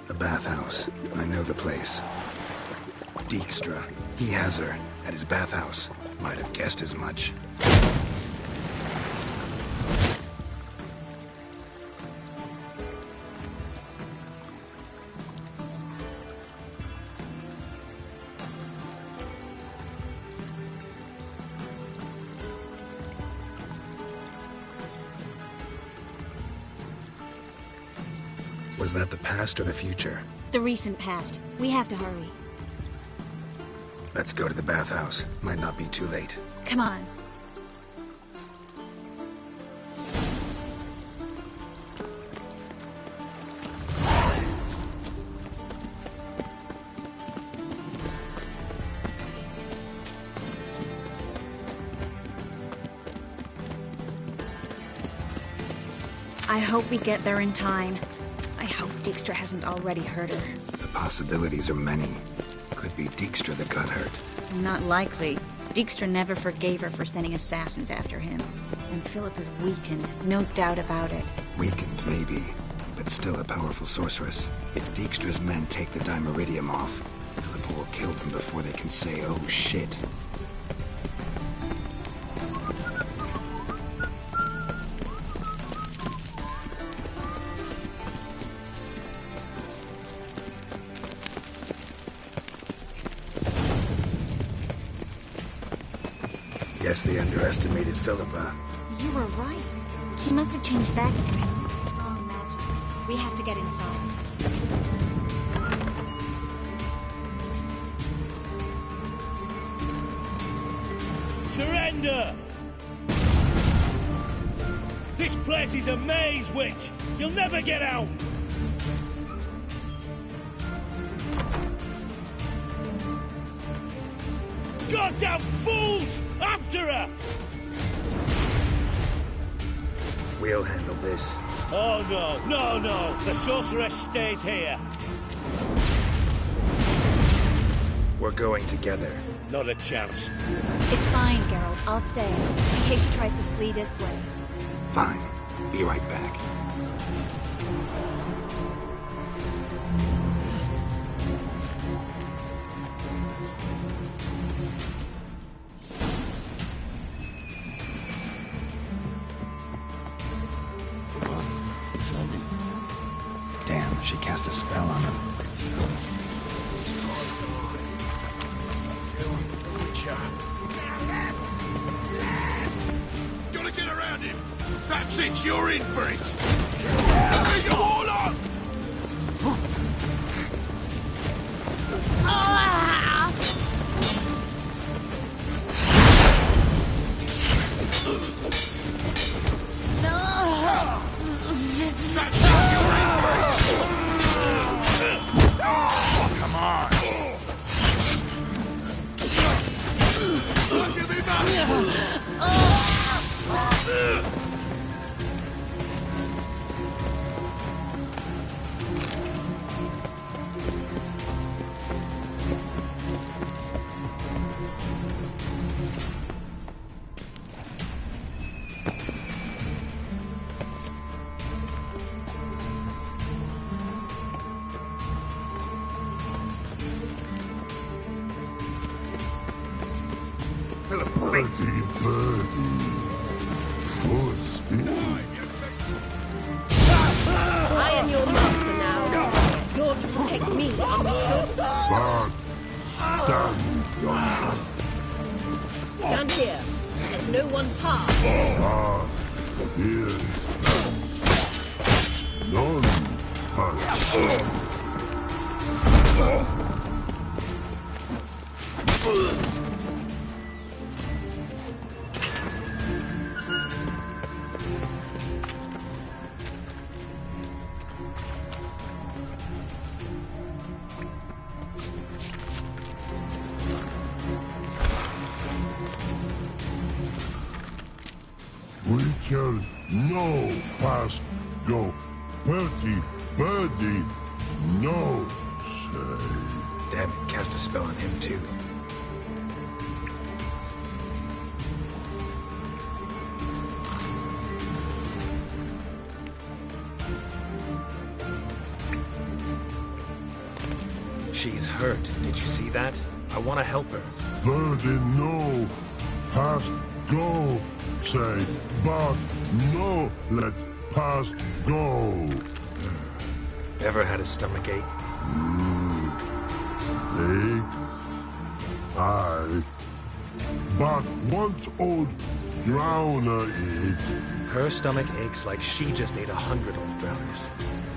The bathhouse. I know the place. Dijkstra. He has her. At his bathhouse. Might have guessed as much. Was that the past or the future? The recent past. We have to hurry. Let's go to the bathhouse. Might not be too late. Come on. I hope we get there in time. I hope Dijkstra hasn't already hurt her. The possibilities are many. Could be Dijkstra that got hurt. Not likely. Dijkstra never forgave her for sending assassins after him. And Philippa's weakened, no doubt about it. Weakened, maybe, but still a powerful sorceress. If Dijkstra's men take the Dimeridium off, or we'll kill them before they can say, oh shit. Guess they underestimated Philippa. You were right. She must have changed back into some strong magic. We have to get inside. Surrender! This place is a maze, witch! You'll never get out! Goddamn fools! After her! We'll handle this. Oh no, no, no! The sorceress stays here. We're going together. Not a chance. It's fine, Geralt. I'll stay, in case she tries to flee this way. Fine. Be right back. Damn, she cast a spell on him. Gotta get around him. That's it, you're in for it. Bring them all on! That's it, you're in for it. Oh, come on. Give him up. Birdie, birdie. Good still. I am your master now. You're to protect me, understood? But stand yonder. Stand here. Let no one pass. Here. None pass. Witcher, no past go. Birdie, birdie, no say. Damn it, cast a spell on him too. She's hurt. Did you see that? I want to help her. Birdie, no past go. Say, but no let past go. Ever had a stomach ache? Ache? Aye. But once old drowner eat. Her stomach aches like she just ate 100 old drowners.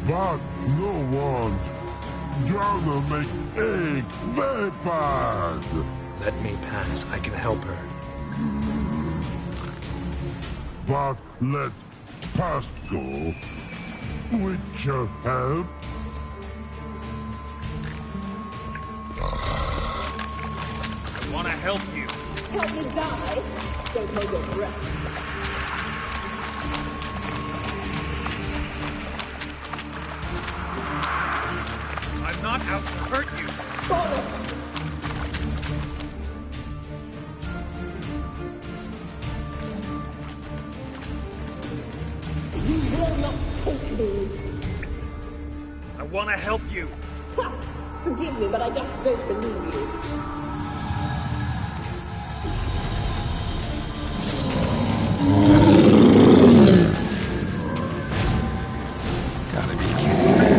But no want. Drowner make ache very bad. Let me pass. I can help her. But let past go. Witcher help. I want to help you. Help me die. Don't hold your breath. I'm not out to hurt you. Bollocks! You will not take me. I want to help you. Ha! Forget Forgive me, but I just don't believe you. Gotta be kidding me.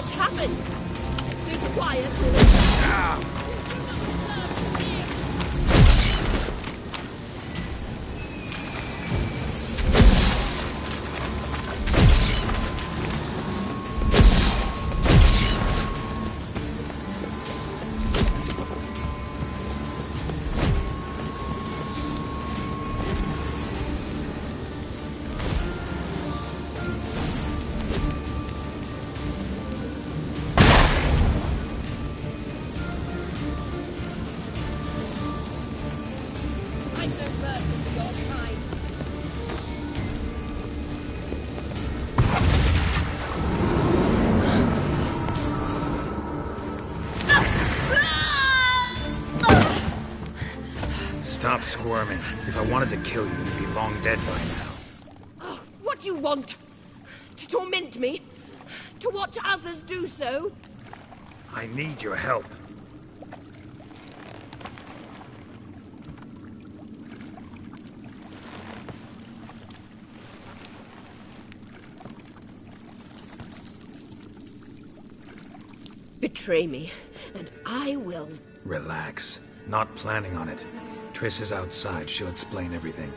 What's happened? So quiet or... Stop squirming. If I wanted to kill you, you'd be long dead by now. Oh, what do you want? To torment me? To watch others do so? I need your help. Betray me, and I will. Relax. Not planning on it. Triss is outside. She'll explain everything.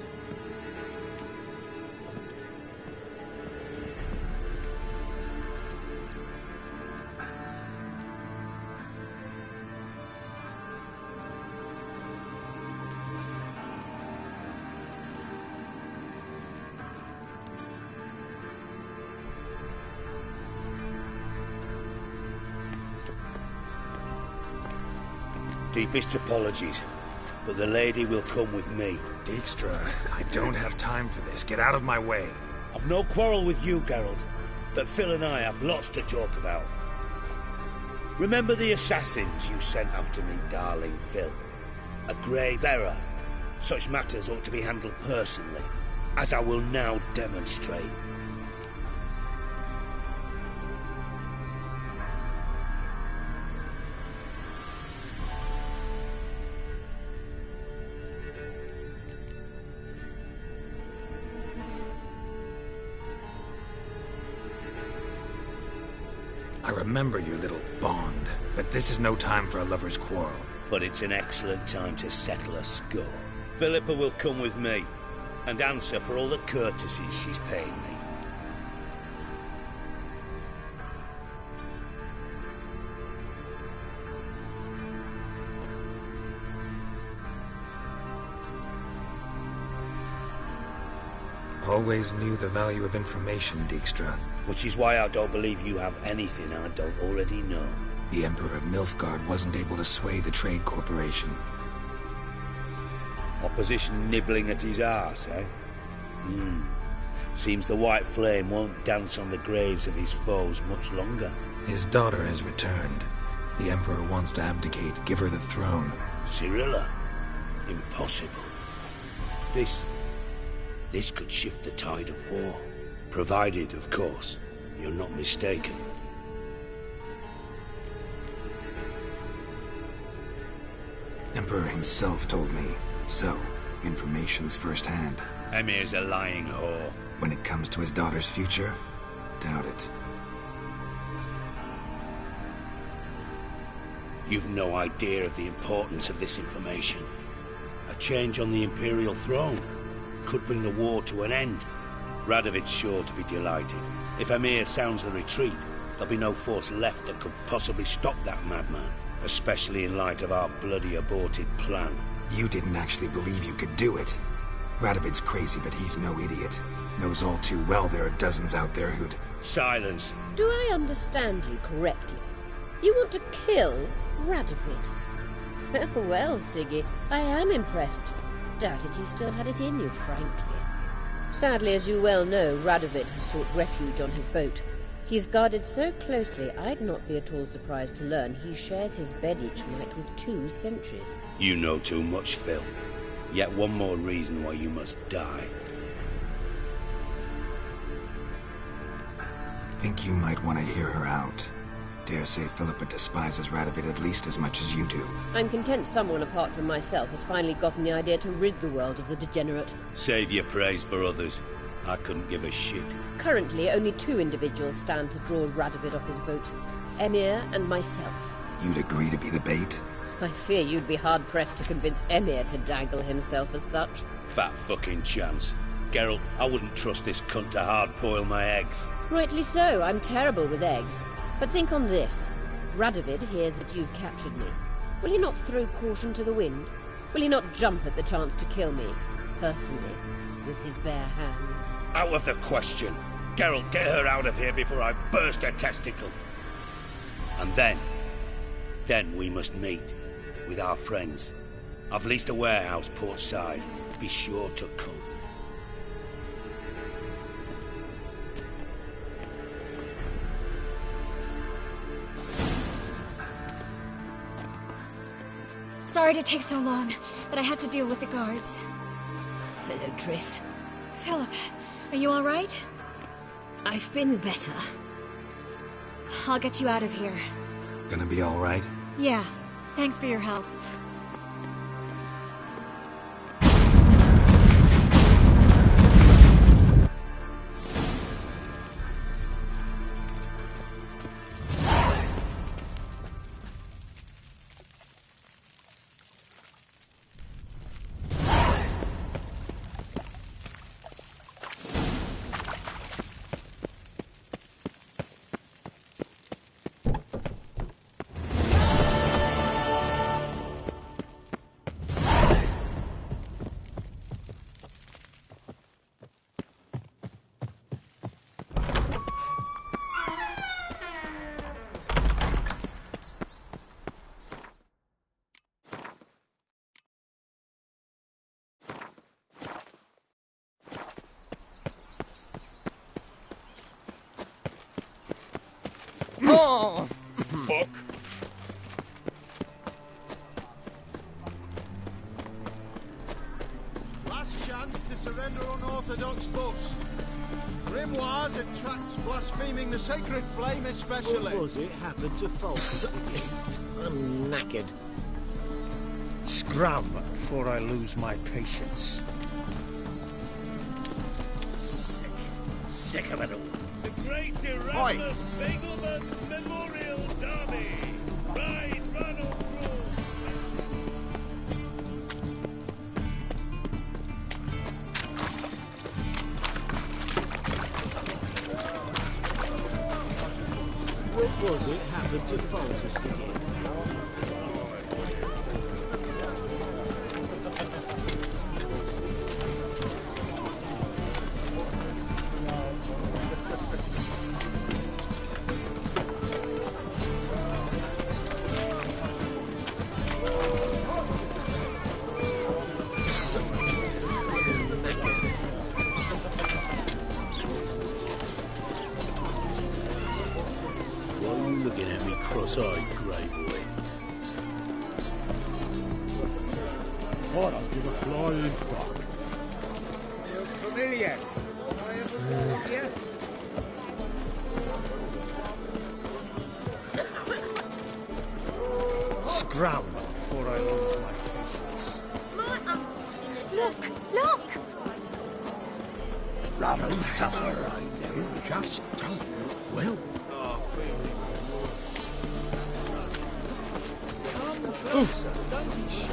Deepest apologies, but the lady will come with me. Dijkstra, I don't have time for this. Get out of my way. I've no quarrel with you, Geralt, but Phil and I have lots to talk about. Remember the assassins you sent after me, darling Phil? A grave error. Such matters ought to be handled personally, as I will now demonstrate. I remember your little bond, but this is no time for a lover's quarrel. But it's an excellent time to settle a score. Philippa will come with me, and answer for all the courtesies she's paid me. Always knew the value of information, Dijkstra. Which is why I don't believe you have anything I don't already know. The Emperor of Nilfgaard wasn't able to sway the Trade Corporation. Opposition nibbling at his arse, eh? Seems the White Flame won't dance on the graves of his foes much longer. His daughter has returned. The Emperor wants to abdicate, give her the throne. Cyrilla? Impossible. This could shift the tide of war. Provided, of course, you're not mistaken. Emperor himself told me. So, information's firsthand. Emir's a lying whore. When it comes to his daughter's future, doubt it. You've no idea of the importance of this information. A change on the Imperial throne could bring the war to an end. Radovid's sure to be delighted. If Emir sounds the retreat, there'll be no force left that could possibly stop that madman, especially in light of our bloody aborted plan. You didn't actually believe you could do it. Radovid's crazy, but he's no idiot. Knows all too well there are dozens out there who'd... Silence. Do I understand you correctly? You want to kill Radovid? Well, Siggy, I am impressed. Doubted you still had it in you, frankly. Sadly, as you well know, Radovid has sought refuge on his boat. He's guarded so closely, I'd not be at all surprised to learn he shares his bed each night with 2 sentries. You know too much, Phil. Yet one more reason why you must die. Think you might want to hear her out. Dare say Philippa despises Radovid at least as much as you do. I'm content someone apart from myself has finally gotten the idea to rid the world of the degenerate. Save your praise for others. I couldn't give a shit. Currently, only 2 individuals stand to draw Radovid off his boat. Emir and myself. You'd agree to be the bait? I fear you'd be hard-pressed to convince Emir to dangle himself as such. Fat fucking chance. Geralt, I wouldn't trust this cunt to hard-boil my eggs. Rightly so, I'm terrible with eggs. But think on this. Radovid hears that you've captured me. Will he not throw caution to the wind? Will he not jump at the chance to kill me, personally, with his bare hands? Out of the question. Geralt, get her out of here before I burst her testicle. And then we must meet with our friends. I've leased a warehouse port side. Be sure to come. Sorry to take so long, but I had to deal with the guards. Hello, Triss. Philip, are you all right? I've been better. I'll get you out of here. Gonna be all right? Yeah, thanks for your help. Oh! Fuck. Last chance to surrender unorthodox books. Grimoires attracts blaspheming the sacred flame especially. What was it happened to Falcon again? I'm knackered. Scrum before I lose my patience. Sick of it all. The Great Erasmus Begelman Memorial Derby. Ride, run or draw. What was it happened to Falcon again? Looking at me cross-eyed, grey boy. I don't give a flying fuck. You look familiar. I ever warned you? Scrum before I lose my patience. Look! Lovely supper, I know. Just don't look well. Come closer. Don't be shy.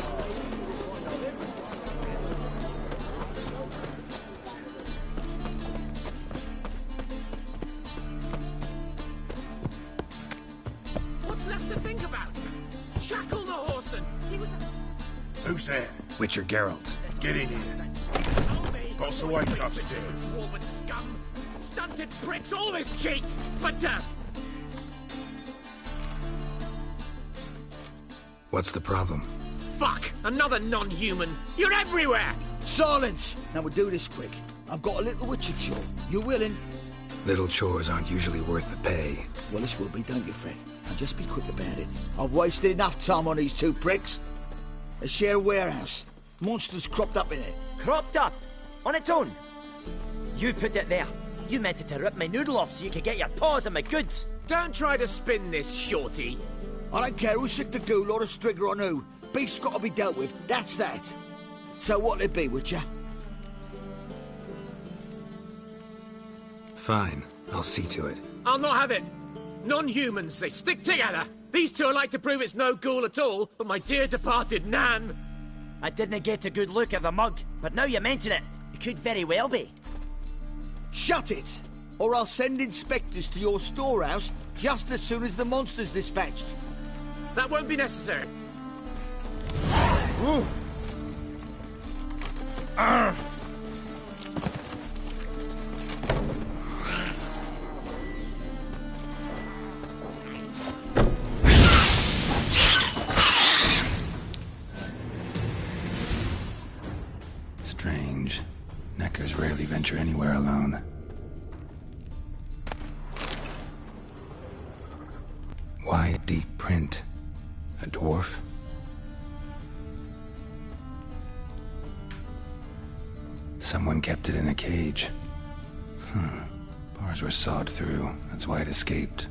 What's left to think about? Shackle the horse and... Who's there? Witcher Geralt. Get in here. Boss awaits upstairs. Woman scum! Stunted pricks always cheat! But, What's the problem? fuck! Another non-human! You're everywhere! Silence! Now we'll do this quick. I've got a little witcher chore. You willing? Little chores aren't usually worth the pay. Well, this will be, don't you, Fred? Now just be quick about it. I've wasted enough time on these 2 pricks. They share a warehouse. Monsters cropped up in it. Cropped up? On its own? You put it there. You meant it to rip my noodle off so you could get your paws on my goods. Don't try to spin this, shorty. I don't care who's sick the ghoul or the strigger on who. Beast's got to be dealt with. That's that. So what'll it be, Witcher? Fine. I'll see to it. I'll not have it. Non-humans, they stick together. These two are like to prove it's no ghoul at all, but my dear departed Nan. I didn't get a good look at the mug, but now you mention it, it could very well be. Shut it! Or I'll send inspectors to your storehouse just as soon as the monster's dispatched. That won't be necessary. Ooh. Strange. Neckers rarely venture anywhere alone. Wide, deep print. A dwarf? Someone kept it in a cage. Bars were sawed through. That's why it escaped.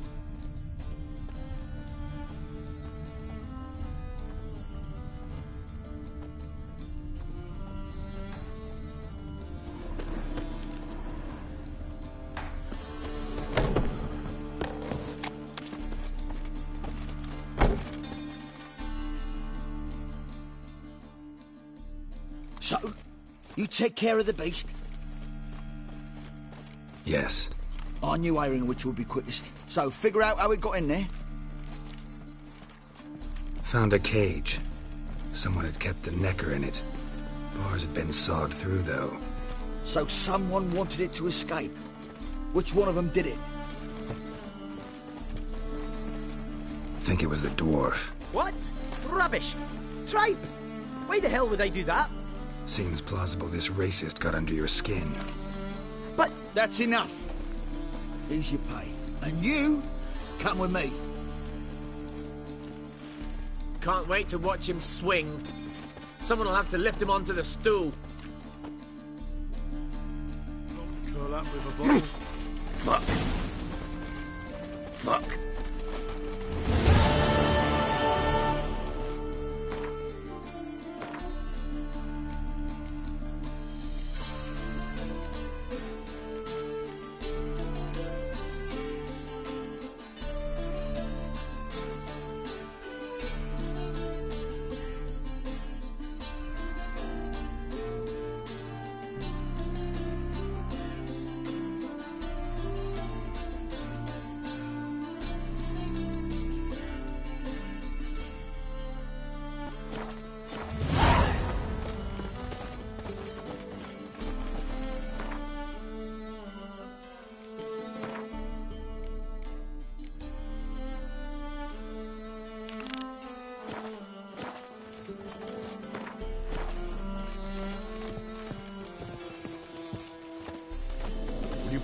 So, you take care of the beast? Yes. I knew airing which would be quickest. So, figure out how it got in there. Found a cage. Someone had kept the necker in it. Bars had been sawed through, though. So someone wanted it to escape. Which one of them did it? Think it was the dwarf. What? Rubbish! Tripe! Why the hell would I do that? Seems plausible this racist got under your skin. But that's enough. Here's your pay. And you, come with me. Can't wait to watch him swing. Someone will have to lift him onto the stool. Curl up with a bottle. Fuck. Fuck.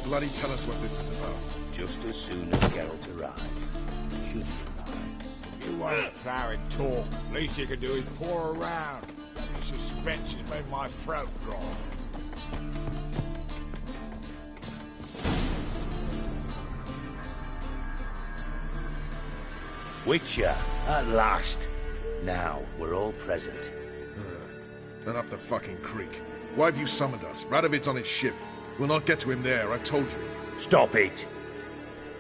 Bloody tell us what this is about. Just as soon as Geralt arrives. Should he arrive? You won't plow and talk. Least you can do is pour around. The suspense has made my throat dry. Witcher, at last. Now, we're all present. Then up the fucking creek. Why have you summoned us? Radovid's on his ship. We'll not get to him there, I've told you. Stop it!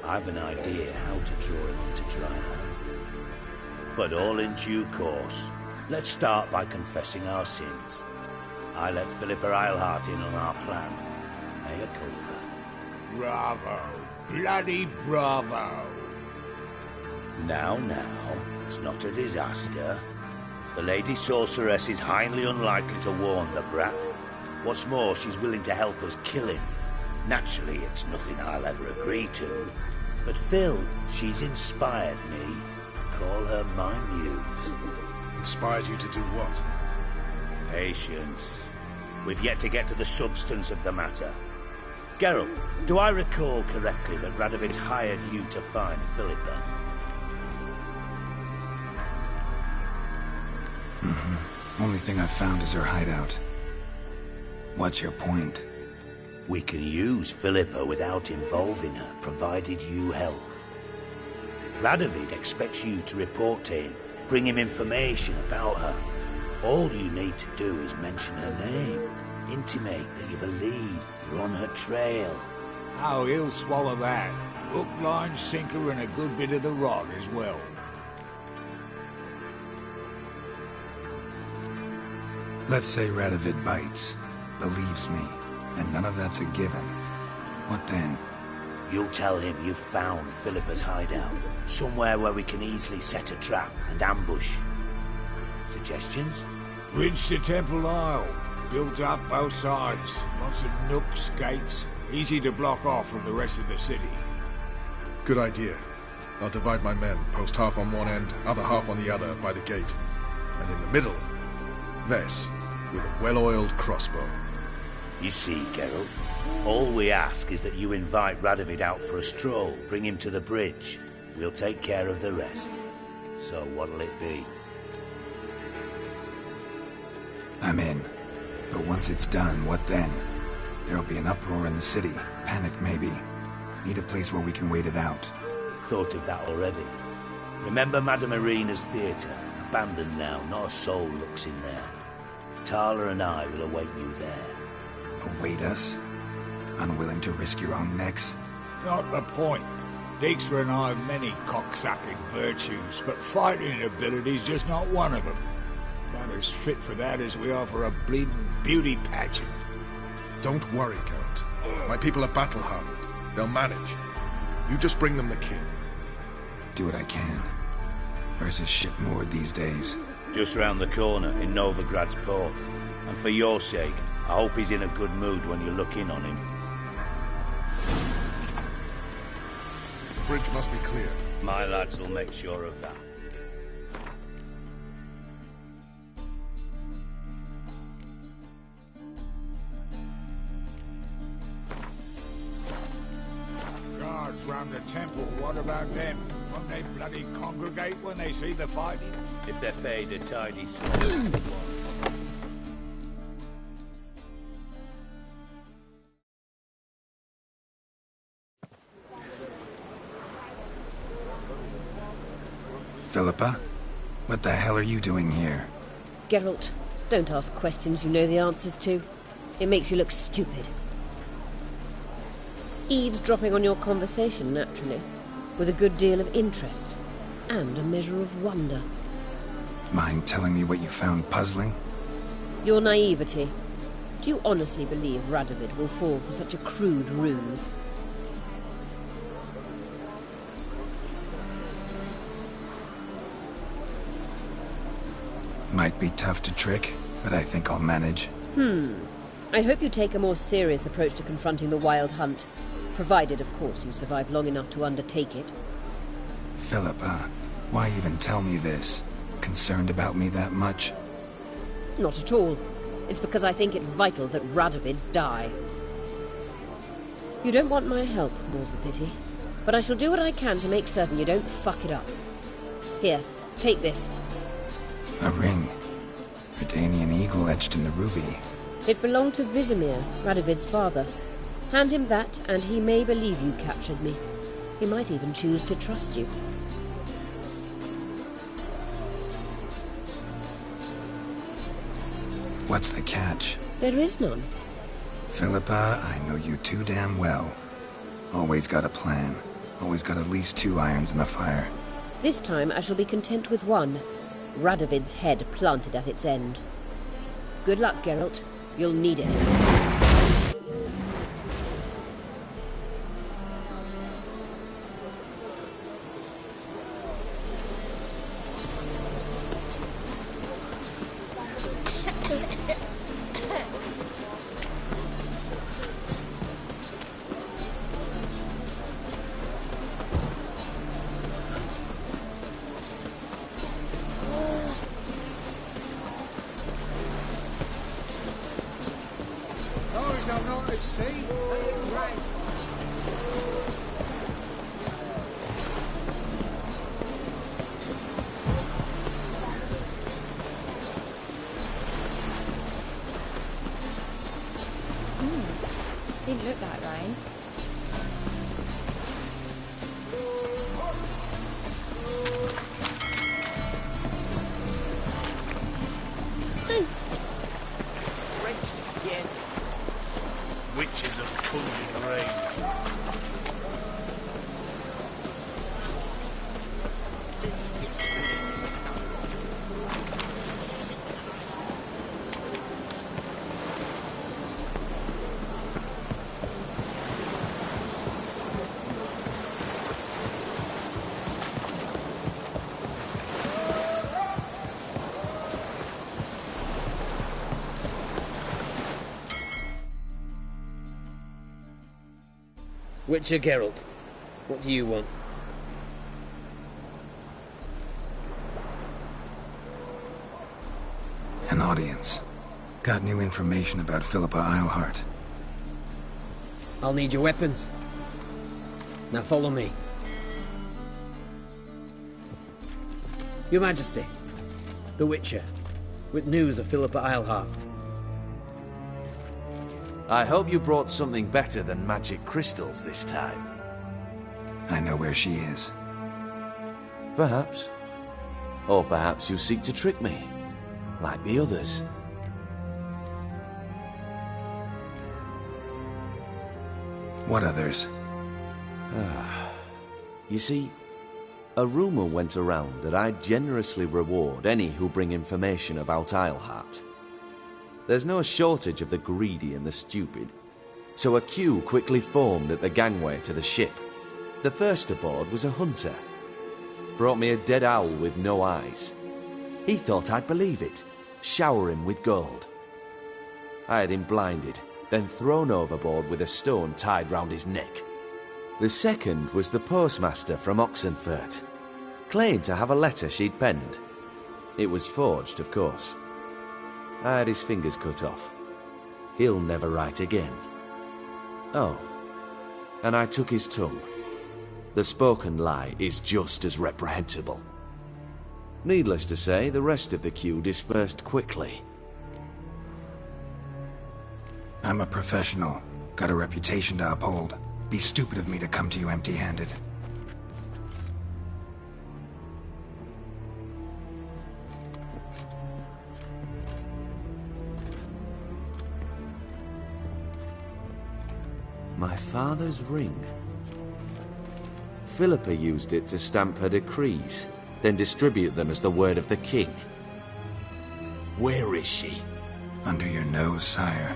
I've an idea how to draw him onto dry land. But all in due course. Let's start by confessing our sins. I let Philippa Eilhart in on our plan. Mea culpa. Bravo. Bloody bravo. Now, it's not a disaster. The Lady Sorceress is highly unlikely to warn the brat. What's more, she's willing to help us kill him. Naturally, it's nothing I'll ever agree to. But Phil, she's inspired me. Call her my muse. Inspired you to do what? Patience. We've yet to get to the substance of the matter. Geralt, do I recall correctly that Radovid's hired you to find Philippa? Only thing I've found is her hideout. What's your point? We can use Philippa without involving her, provided you help. Radovid expects you to report to him, bring him information about her. All you need to do is mention her name, intimate that you've a lead, you're on her trail. Oh, he'll swallow that. Hook, line, sinker, and a good bit of the rod as well. Let's say Radovid bites, believes me, and none of that's a given. What then? You'll tell him you've found Philippa's hideout, somewhere where we can easily set a trap and ambush. Suggestions? Bridge to Temple Isle. Built up both sides. Lots of nooks, gates. Easy to block off from the rest of the city. Good idea. I'll divide my men, post half on one end, other half on the other, by the gate. And in the middle, Vess, with a well-oiled crossbow. You see, Geralt, all we ask is that you invite Radovid out for a stroll, bring him to the bridge. We'll take care of the rest. So what'll it be? I'm in. But once it's done, what then? There'll be an uproar in the city. Panic, maybe. Need a place where we can wait it out. Thought of that already. Remember Madame Irina's theatre? Abandoned now, not a soul looks in there. Tala and I will await you there. Await us? Unwilling to risk your own necks? Not the point. Dijkstra and I have many cocksucking virtues, but fighting ability's just not one of them. About as fit for that as we are for a bleeding beauty pageant. Don't worry, Geralt. My people are battle-hardened. They'll manage. You just bring them the king. Do what I can. Where's his ship moored these days? Just round the corner, in Novigrad's port. And for your sake, I hope he's in a good mood when you look in on him. The bridge must be clear. My lads will make sure of that. Guards round the temple, what about them? Won't they bloody congregate when they see the fighting? If they're paid a tidy sum. Philippa? What the hell are you doing here? Geralt, don't ask questions you know the answers to. It makes you look stupid. Eavesdropping on your conversation, naturally, with a good deal of interest, and a measure of wonder. Mind telling me what you found puzzling? Your naivety. Do you honestly believe Radovid will fall for such a crude ruse? Might be tough to trick, but I think I'll manage. I hope you take a more serious approach to confronting the Wild Hunt. Provided, of course, you survive long enough to undertake it. Philippa, why even tell me this? Concerned about me that much? Not at all. It's because I think it vital that Radovid die. You don't want my help, more's the pity. But I shall do what I can to make certain you don't fuck it up. Here, take this. A ring. Redanian eagle etched in the ruby. It belonged to Vizimir, Radovid's father. Hand him that, and he may believe you captured me. He might even choose to trust you. What's the catch? There is none. Philippa, I know you too damn well. Always got a plan. Always got at least 2 irons in the fire. This time I shall be content with one. Radovid's head planted at its end. Good luck, Geralt. You'll need it. I'll not at sea. Right. Didn't look like rain. Witches have pulled Witcher Geralt, what do you want? An audience. Got new information about Philippa Eilhart. I'll need your weapons. Now follow me. Your Majesty, the Witcher, with news of Philippa Eilhart. I hope you brought something better than magic crystals this time. I know where she is. Perhaps. Or perhaps you seek to trick me, like the others. What others? You see, a rumor went around that I'd generously reward any who bring information about Eilhart. There's no shortage of the greedy and the stupid, so a queue quickly formed at the gangway to the ship. The first aboard was a hunter. Brought me a dead owl with no eyes. He thought I'd believe it, shower him with gold. I had him blinded, then thrown overboard with a stone tied round his neck. The second was the postmaster from Oxenfurt. Claimed to have a letter she'd penned. It was forged, of course. I had his fingers cut off. He'll never write again. Oh, and I took his tongue. The spoken lie is just as reprehensible. Needless to say, the rest of the queue dispersed quickly. I'm a professional. Got a reputation to uphold. Be stupid of me to come to you empty-handed. My father's ring. Philippa used it to stamp her decrees, then distribute them as the word of the king. Where is she? Under your nose, sire.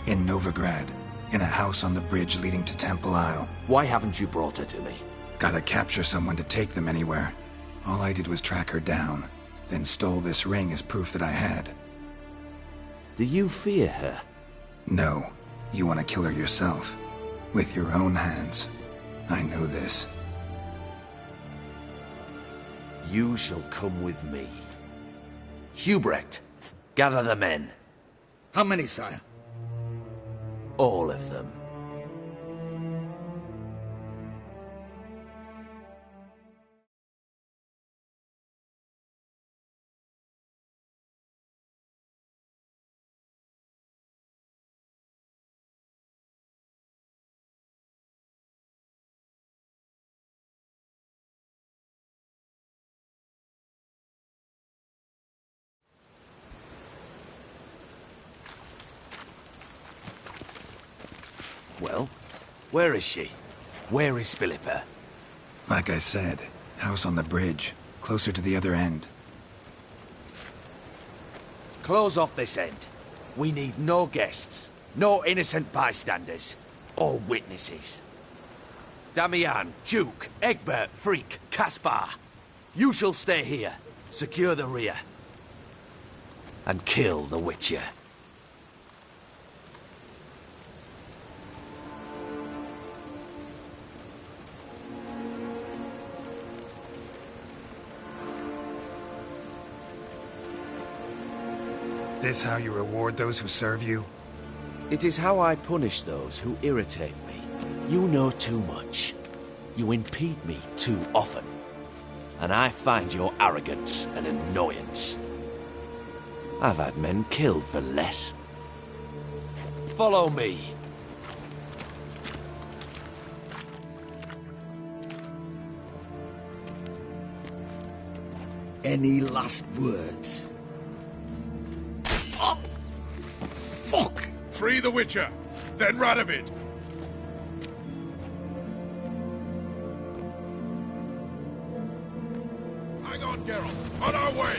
In Novigrad. In a house on the bridge leading to Temple Isle. Why haven't you brought her to me? Gotta capture someone to take them anywhere. All I did was track her down, then stole this ring as proof that I had. Do you fear her? No. You want to kill her yourself. With your own hands. I know this. You shall come with me. Hubrecht, gather the men. How many, sire? All of them. Well, where is she? Where is Philippa? Like I said, house on the bridge, closer to the other end. Close off this end. We need no guests, no innocent bystanders, or witnesses. Damian, Duke, Egbert, Freak, Caspar. You shall stay here, secure the rear, and kill the Witcher. This how you reward those who serve you? It is how I punish those who irritate me. You know too much. You impede me too often. And I find your arrogance an annoyance. I've had men killed for less. Follow me. Any last words? Oh, fuck! Free the Witcher, then Radovid. Hang on, Geralt. On our way!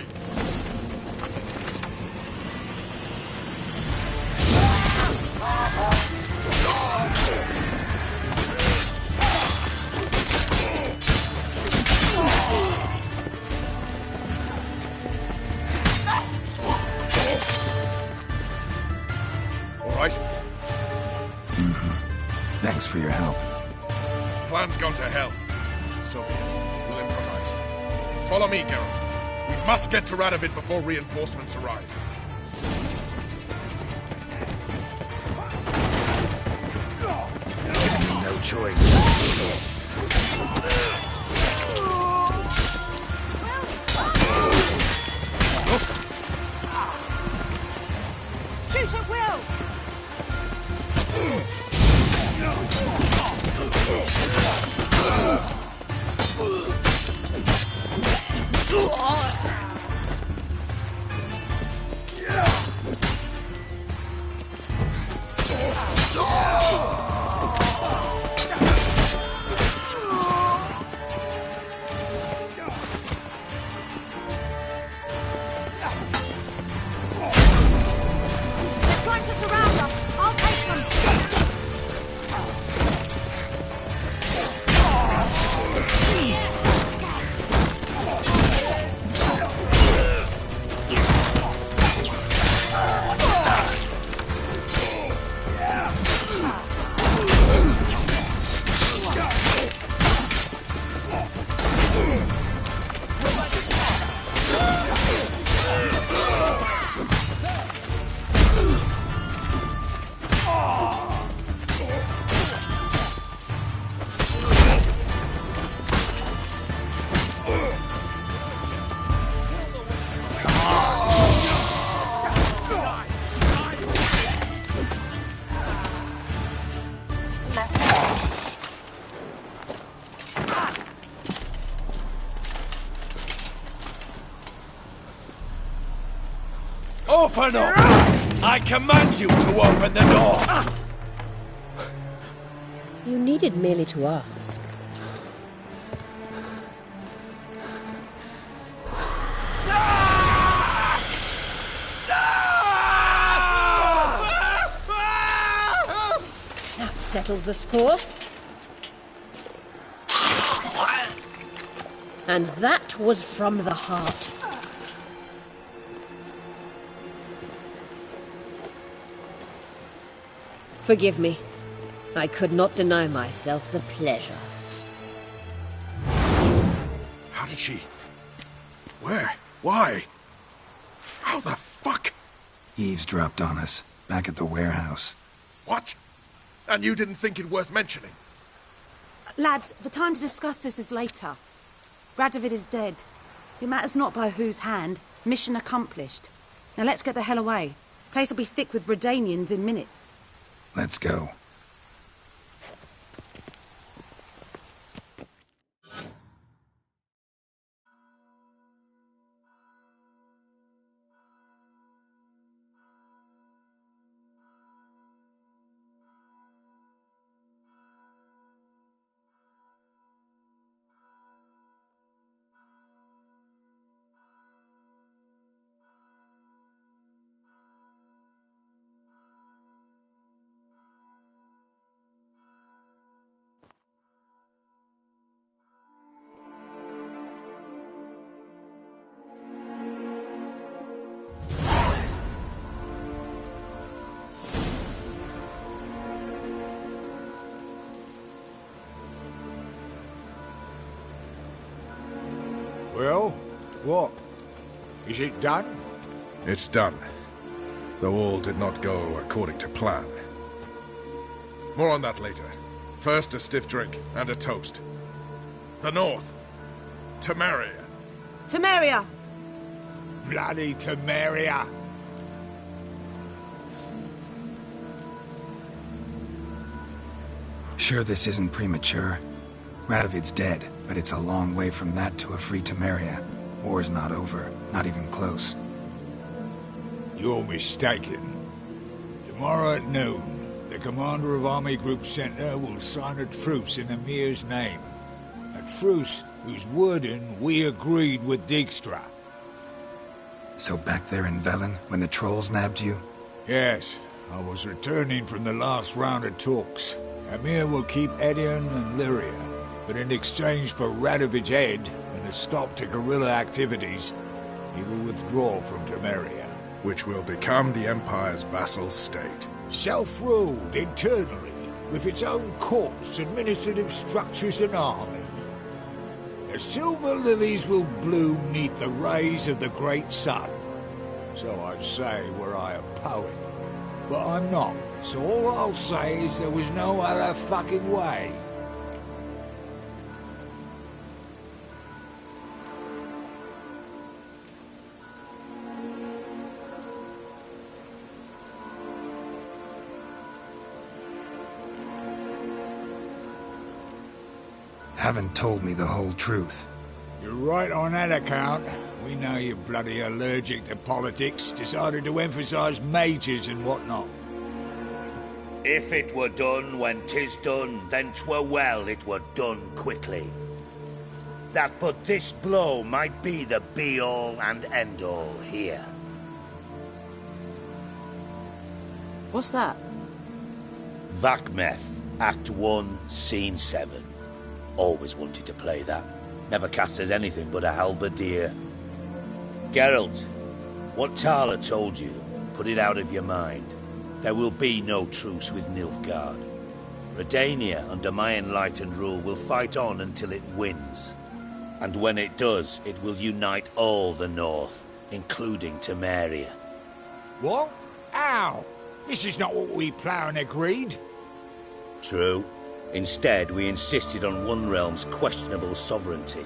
All right? Mm-hmm. Thanks for your help. plan's gone to hell. So be it. We'll improvise. Follow me, Geralt. We must get to Radovid before reinforcements arrive. Give me no choice. Shoot at will! Open up! I command you to open the door! You needed merely to ask. That settles the score. And that was from the heart. Forgive me. I could not deny myself the pleasure. How did she... Where? Why? How the fuck? Eavesdropped on us, back at the warehouse. What? And you didn't think it worth mentioning? Lads, the time to discuss this is later. Radovid is dead. It matters not by whose hand. Mission accomplished. Now let's get the hell away. Place will be thick with Redanians in minutes. Let's go. Well, what? Is it done? It's done. Though all did not go according to plan. More on that later. First, a stiff drink and a toast. The North. Temeria. Temeria! Bloody Temeria! Sure this isn't premature? Radovid's dead, but it's a long way from that to a free Temeria. War's not over, not even close. You're mistaken. Tomorrow at noon, the commander of Army Group Center will sign a truce in Emir's name. A truce whose wording we agreed with Dijkstra. So back there in Velen, when the trolls nabbed you? Yes, I was returning from the last round of talks. Emir will keep Edion and Lyria, but in exchange for Radovid's head and a stop to guerrilla activities, he will withdraw from Temeria. Which will become the Empire's vassal state. Self-ruled internally, with its own courts, administrative structures and army. The silver lilies will bloom neath the rays of the great sun. So I'd say were I a poet. But I'm not, so all I'll say is there was no other fucking way. Haven't told me the whole truth. You're right on that account. We know you're bloody allergic to politics, decided to emphasise majors and whatnot. If it were done when 'tis done, then 'twere well it were done quickly. That but this blow might be the be-all and end-all here. What's that? Vakmeth, Act 1, Scene 7. Always wanted to play that. Never cast as anything but a halberdier. Geralt, what Tala told you, put it out of your mind. There will be no truce with Nilfgaard. Redania, under my enlightened rule, will fight on until it wins. And when it does, it will unite all the North, including Temeria. What? How? This is not what we Plough agreed. True. Instead, we insisted on one realm's questionable sovereignty,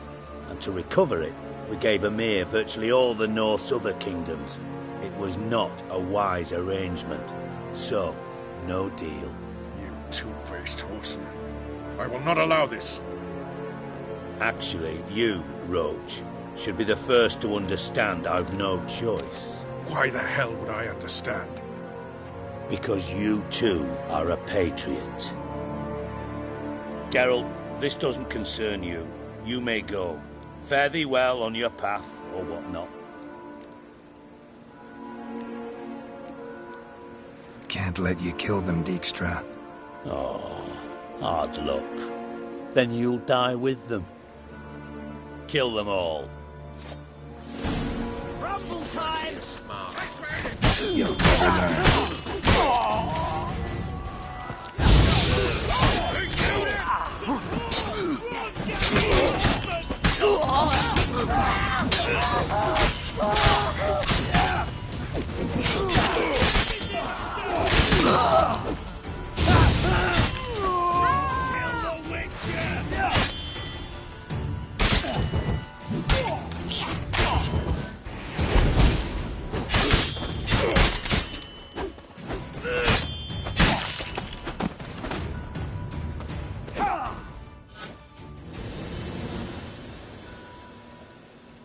and to recover it, we gave Emir virtually all the North's other kingdoms. It was not a wise arrangement. So, no deal. You two-faced horse. I will not allow this. Actually, you, Roach, should be the first to understand I've no choice. Why the hell would I understand? Because you too are a patriot. Geralt, this doesn't concern you. You may go. Fare thee well on your path, or whatnot. Can't let you kill them, Dijkstra. Oh, hard luck. Then you'll die with them. Kill them all. Rumble time! Smart. You'll never learn.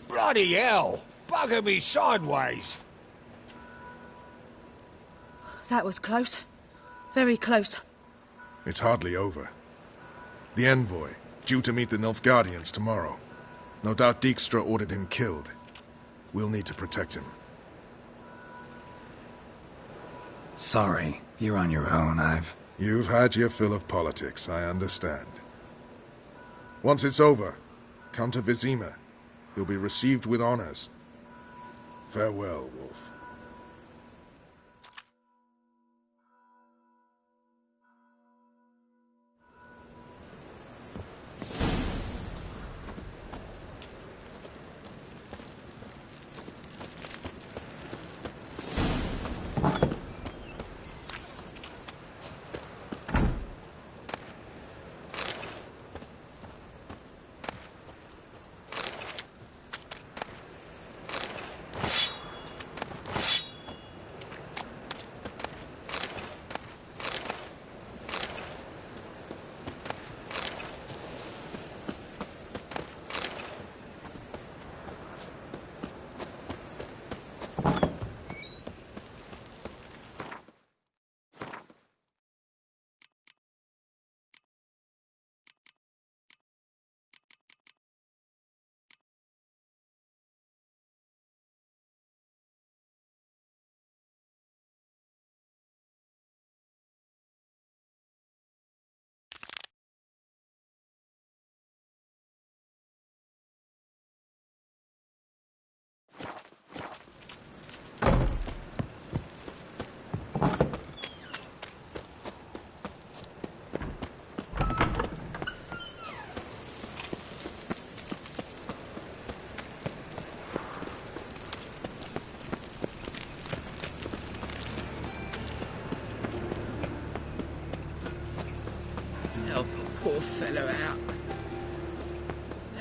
Bloody hell! Bugger me sideways! That was close. Very close. It's hardly over. The envoy, due to meet the Nilfgaardians tomorrow. No doubt Dijkstra ordered him killed. We'll need to protect him. Sorry, you're on your own. You've had your fill of politics, I understand. Once it's over, come to Vizima. You'll be received with honors. Farewell, Wolf.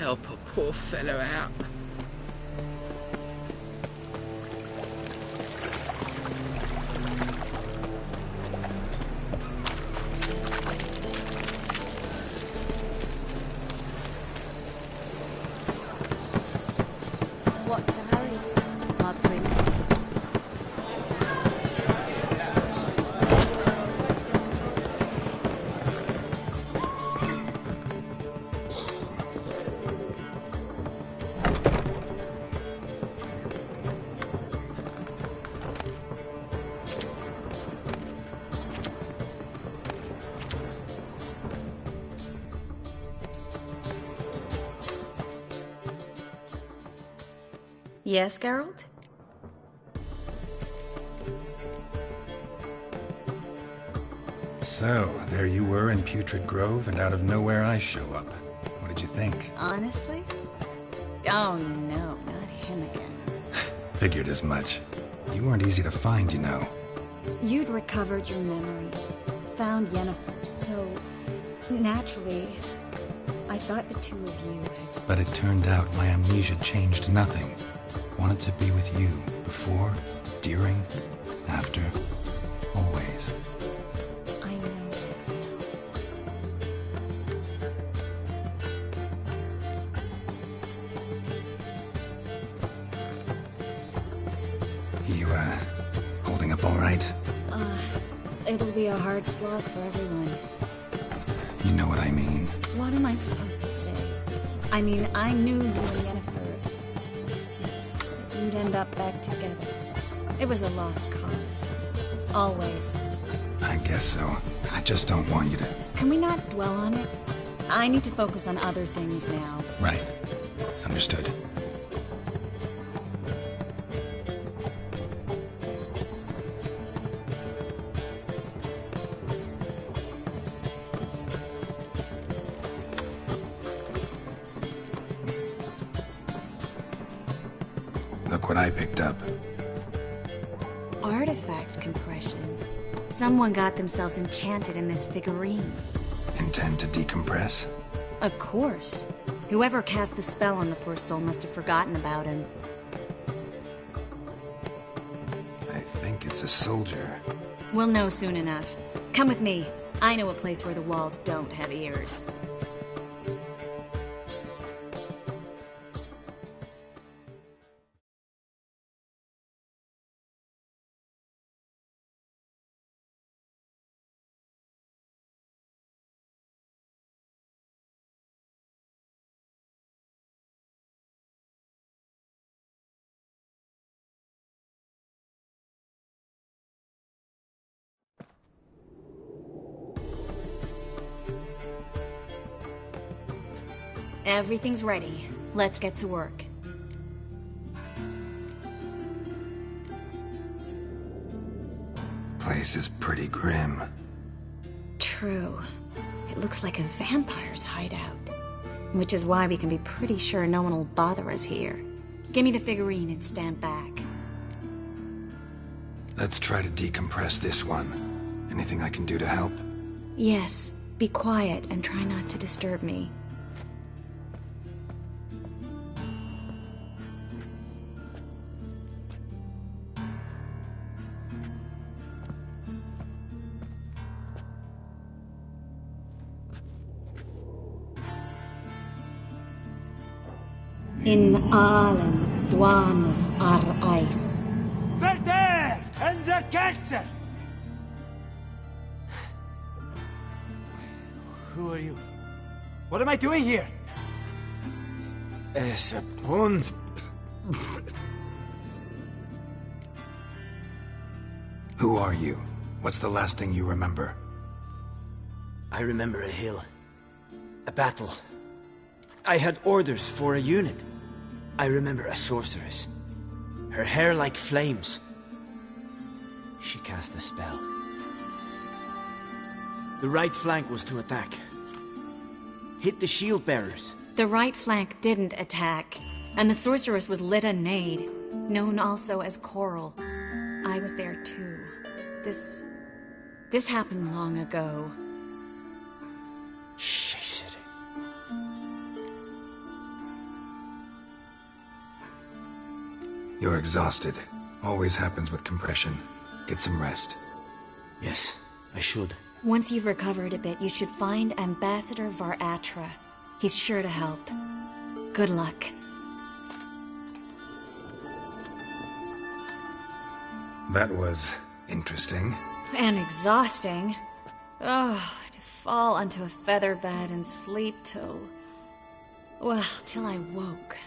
Help a poor fellow out. What's the hurry, my prince? Yes, Geralt? So, there you were in Putrid Grove, and out of nowhere I show up. What did you think? Honestly? Oh no, not him again. Figured as much. You weren't easy to find, you know. You'd recovered your memory, found Yennefer, so naturally, I thought the two of you had... But it turned out my amnesia changed nothing. Wanted to be with you, before, during, after, always. I know that now. You, holding up all right? It'll be a hard slog for everyone. You know what I mean. What am I supposed to say? I mean, I knew you and Yennefer. That you'd end up back together. It was a lost cause. Always. I guess so. I just don't want you to... Can we not dwell on it? I need to focus on other things now. Right. Understood. Look what I picked up. Artifact compression. Someone got themselves enchanted in this figurine. Intend to decompress? Of course. Whoever cast the spell on the poor soul must have forgotten about him. I think it's a soldier. We'll know soon enough. Come with me. I know a place where the walls don't have ears. Everything's ready. Let's get to work. Place is pretty grim. True. It looks like a vampire's hideout. Which is why we can be pretty sure no one will bother us here. Give me the figurine and stand back. Let's try to decompress this one. Anything I can do to help? Yes. Be quiet and try not to disturb me. In allen dwane eis. Verder in the Kerzer! Who are you? What am I doing here? Es a pond. Who are you? What's the last thing you remember? I remember a hill. A battle. I had orders for a unit. I remember a sorceress. Her hair like flames. She cast a spell. The right flank was to attack. Hit the shield bearers. The right flank didn't attack, and the sorceress was Lyta Nade, known also as Coral. I was there too. This happened long ago. You're exhausted. Always happens with compression. Get some rest. Yes, I should. Once you've recovered a bit, you should find Ambassador Varatra. He's sure to help. Good luck. That was interesting. And exhausting. Oh, to fall onto a feather bed and sleep till... well, till I woke.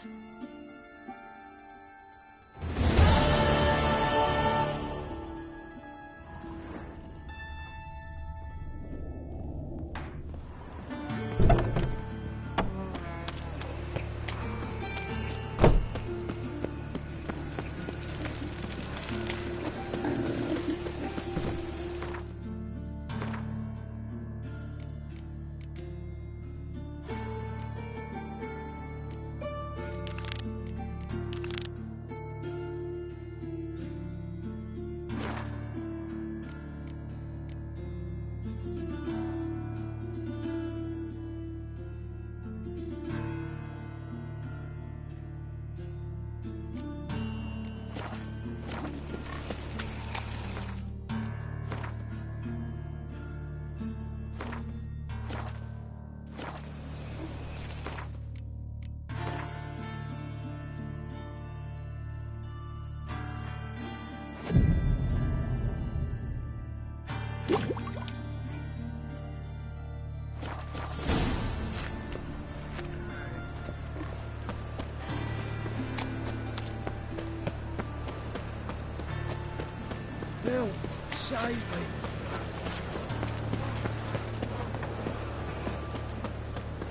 Bill, save me.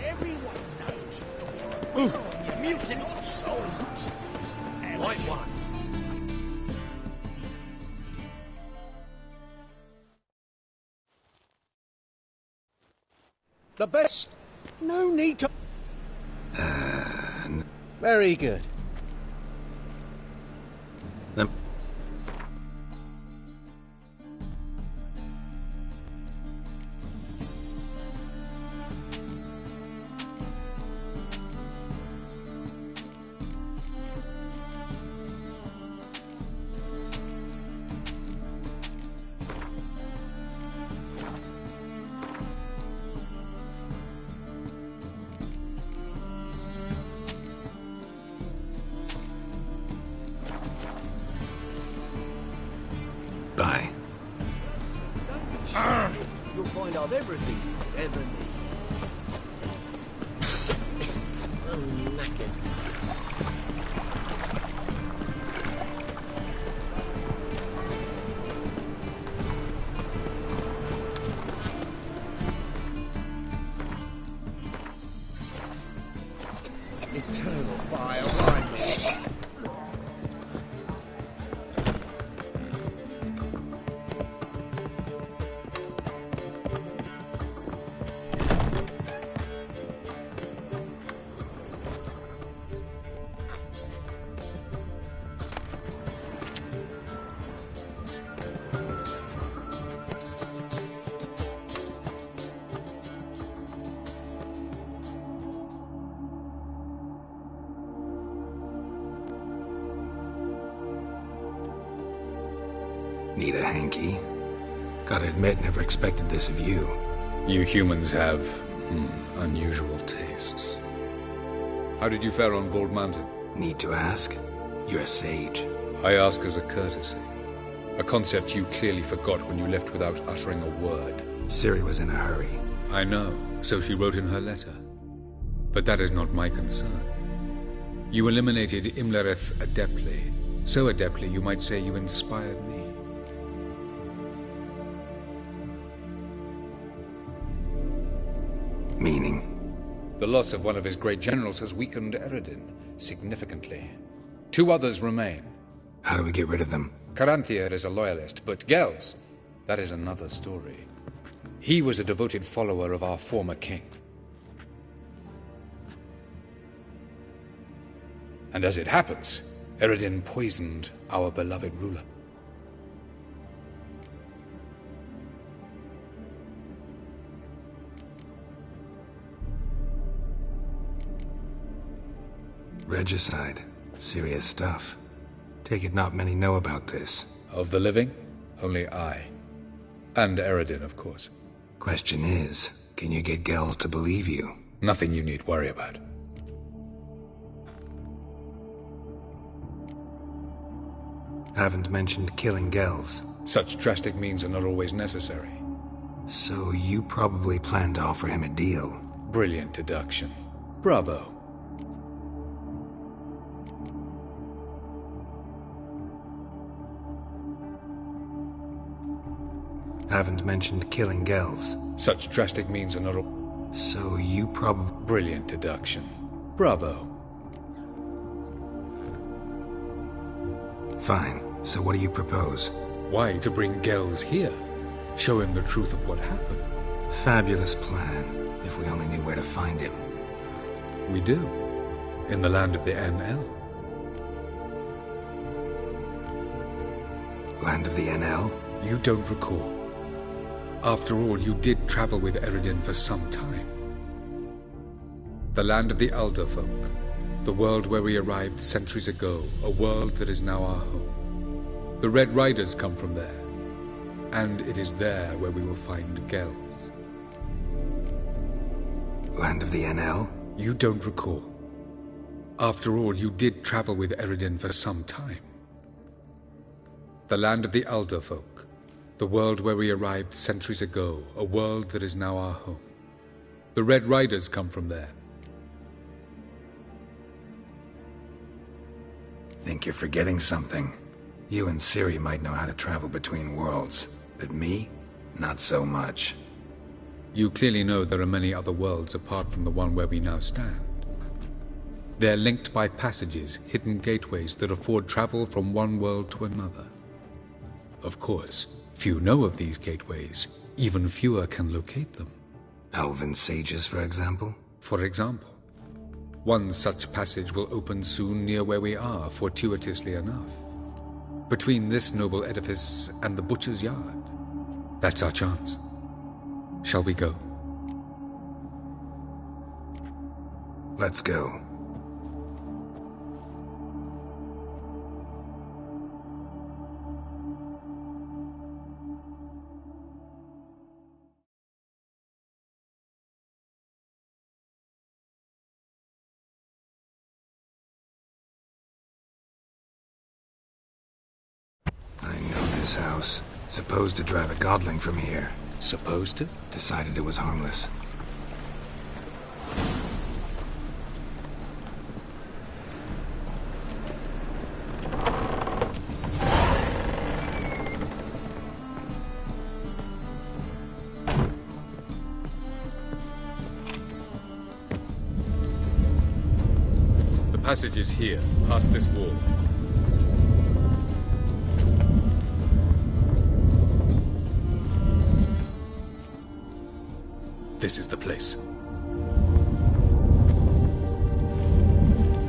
Everyone knows you're doing your mutant souls. White one. The best. No need to... Very good. Bye. You'll find out everything you ever need. I'm knackered. Eternal fire, right? Need a hanky? Gotta admit, never expected this of you. You humans have unusual tastes. How did you fare on Bald Mountain? Need to ask? You're a sage. I ask as a courtesy. A concept you clearly forgot when you left without uttering a word. Ciri was in a hurry. I know, so she wrote in her letter. But that is not my concern. You eliminated Imlerith adeptly. So adeptly, you might say you inspired me. Meaning? The loss of one of his great generals has weakened Eredin significantly. 2 others remain. How do we get rid of them? Caranthier is a loyalist, but Gels, that is another story. He was a devoted follower of our former king. And as it happens, Eredin poisoned our beloved ruler. Regicide. Serious stuff. Take it not many know about this. Of the living, only I. And Eredin, of course. Question is, can you get Gels to believe you? Nothing you need worry about. Haven't mentioned killing Gels. Such drastic means are not always necessary. So you probably plan to offer him a deal. Brilliant deduction. Bravo. Haven't mentioned killing Gels. Such drastic means are not So you probably... Brilliant deduction. Bravo. Fine. So what do you propose? Why to bring Gels here? Show him the truth of what happened. Fabulous plan, if we only knew where to find him. We do. In the land of the NL. Land of the NL? You don't recall. After all, you did travel with Eredin for some time. The land of the Elder folk. The world where we arrived centuries ago. A world that is now our home. The Red Riders come from there. And it is there where we will find Gels. Land of the NL? You don't recall. After all, you did travel with Eredin for some time. The land of the Elder folk. The world where we arrived centuries ago. A world that is now our home. The Red Riders come from there. Think you're forgetting something. You and Ciri might know how to travel between worlds, but me? Not so much. You clearly know there are many other worlds apart from the one where we now stand. They're linked by passages, hidden gateways that afford travel from one world to another. Of course, few know of these gateways. Even fewer can locate them. Elven sages, for example? For example. One such passage will open soon near where we are, fortuitously enough. Between this noble edifice and the butcher's yard. That's our chance. Shall we go? Let's go. I know this house. Supposed to drive a godling from here. Supposed to? Decided it was harmless. The passage is here, past this wall. This is the place.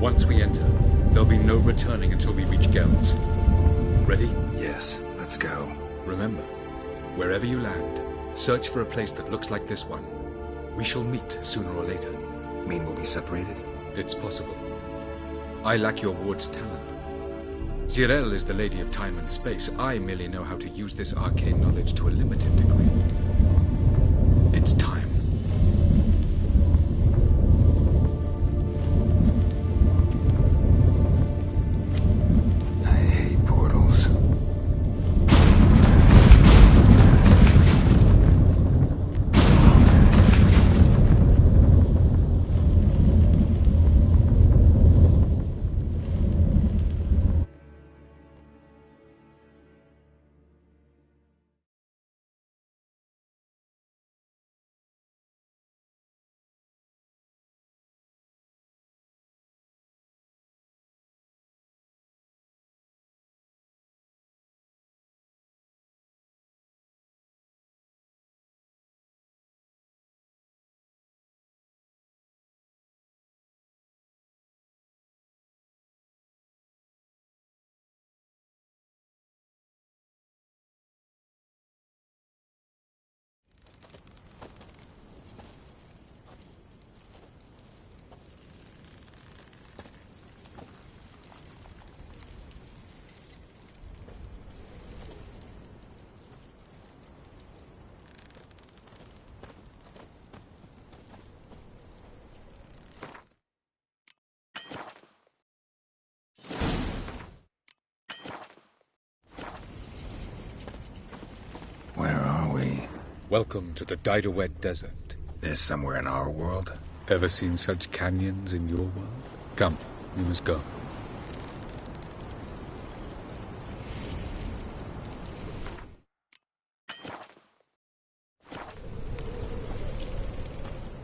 Once we enter, there'll be no returning until we reach Gels. Ready? Yes, let's go. Remember, wherever you land, search for a place that looks like this one. We shall meet sooner or later. Mean we'll be separated? It's possible. I lack your ward's talent. Zirel is the lady of time and space. I merely know how to use this arcane knowledge to a limited degree. It's time. Welcome to the Didowed Desert. This somewhere in our world? Ever seen such canyons in your world? Come, we must go.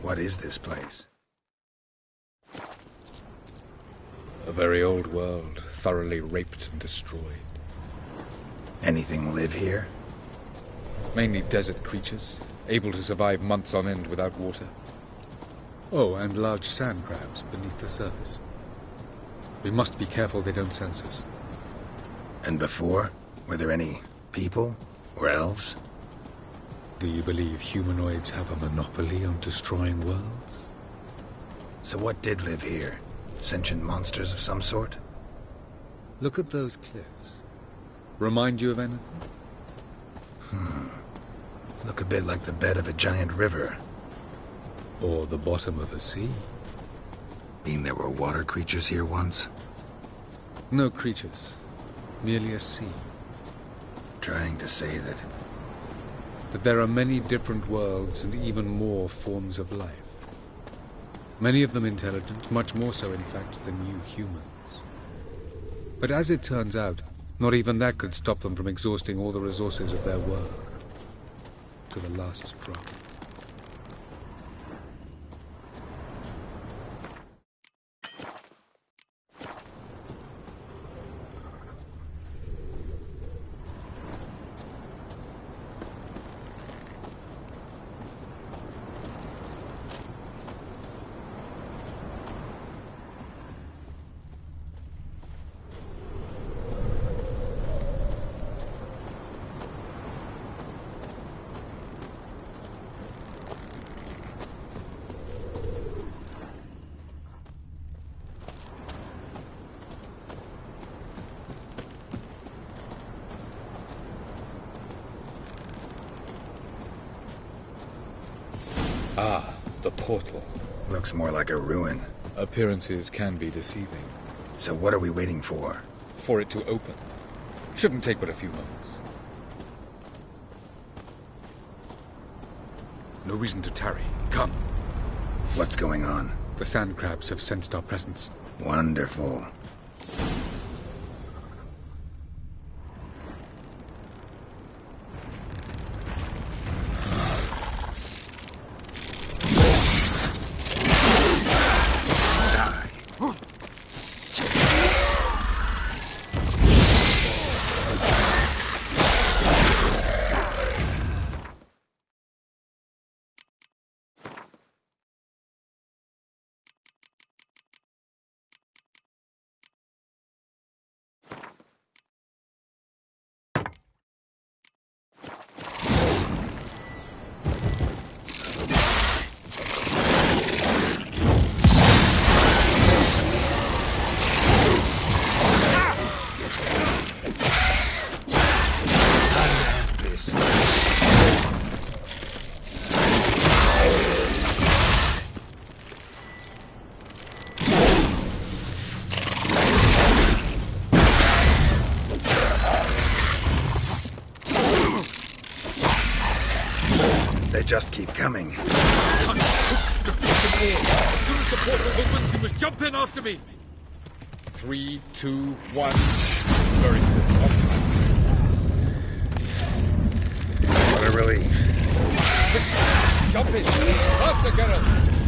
What is this place? A very old world, thoroughly raped and destroyed. Anything live here? Mainly desert creatures, able to survive months on end without water. Oh, and large sand crabs beneath the surface. We must be careful they don't sense us. And before? Were there any people? Or elves? Do you believe humanoids have a monopoly on destroying worlds? So what did live here? Sentient monsters of some sort? Look at those cliffs. Remind you of anything? Look a bit like the bed of a giant river. Or the bottom of a sea. Mean there were water creatures here once? No creatures. Merely a sea. Trying to say that there are many different worlds and even more forms of life. Many of them intelligent, much more so in fact than you humans. But as it turns out, not even that could stop them from exhausting all the resources of their world. To the last drop. Ah, the portal. Looks more like a ruin. Appearances can be deceiving. So what are we waiting for? For it to open. Shouldn't take but a few moments. No reason to tarry. Come. What's going on? The sand crabs have sensed our presence. Wonderful. They just keep coming. As soon as the portal opens, you must jump in after me. 3, 2, 1. Very good. On time. What a relief. Jump in. Faster, Geralt.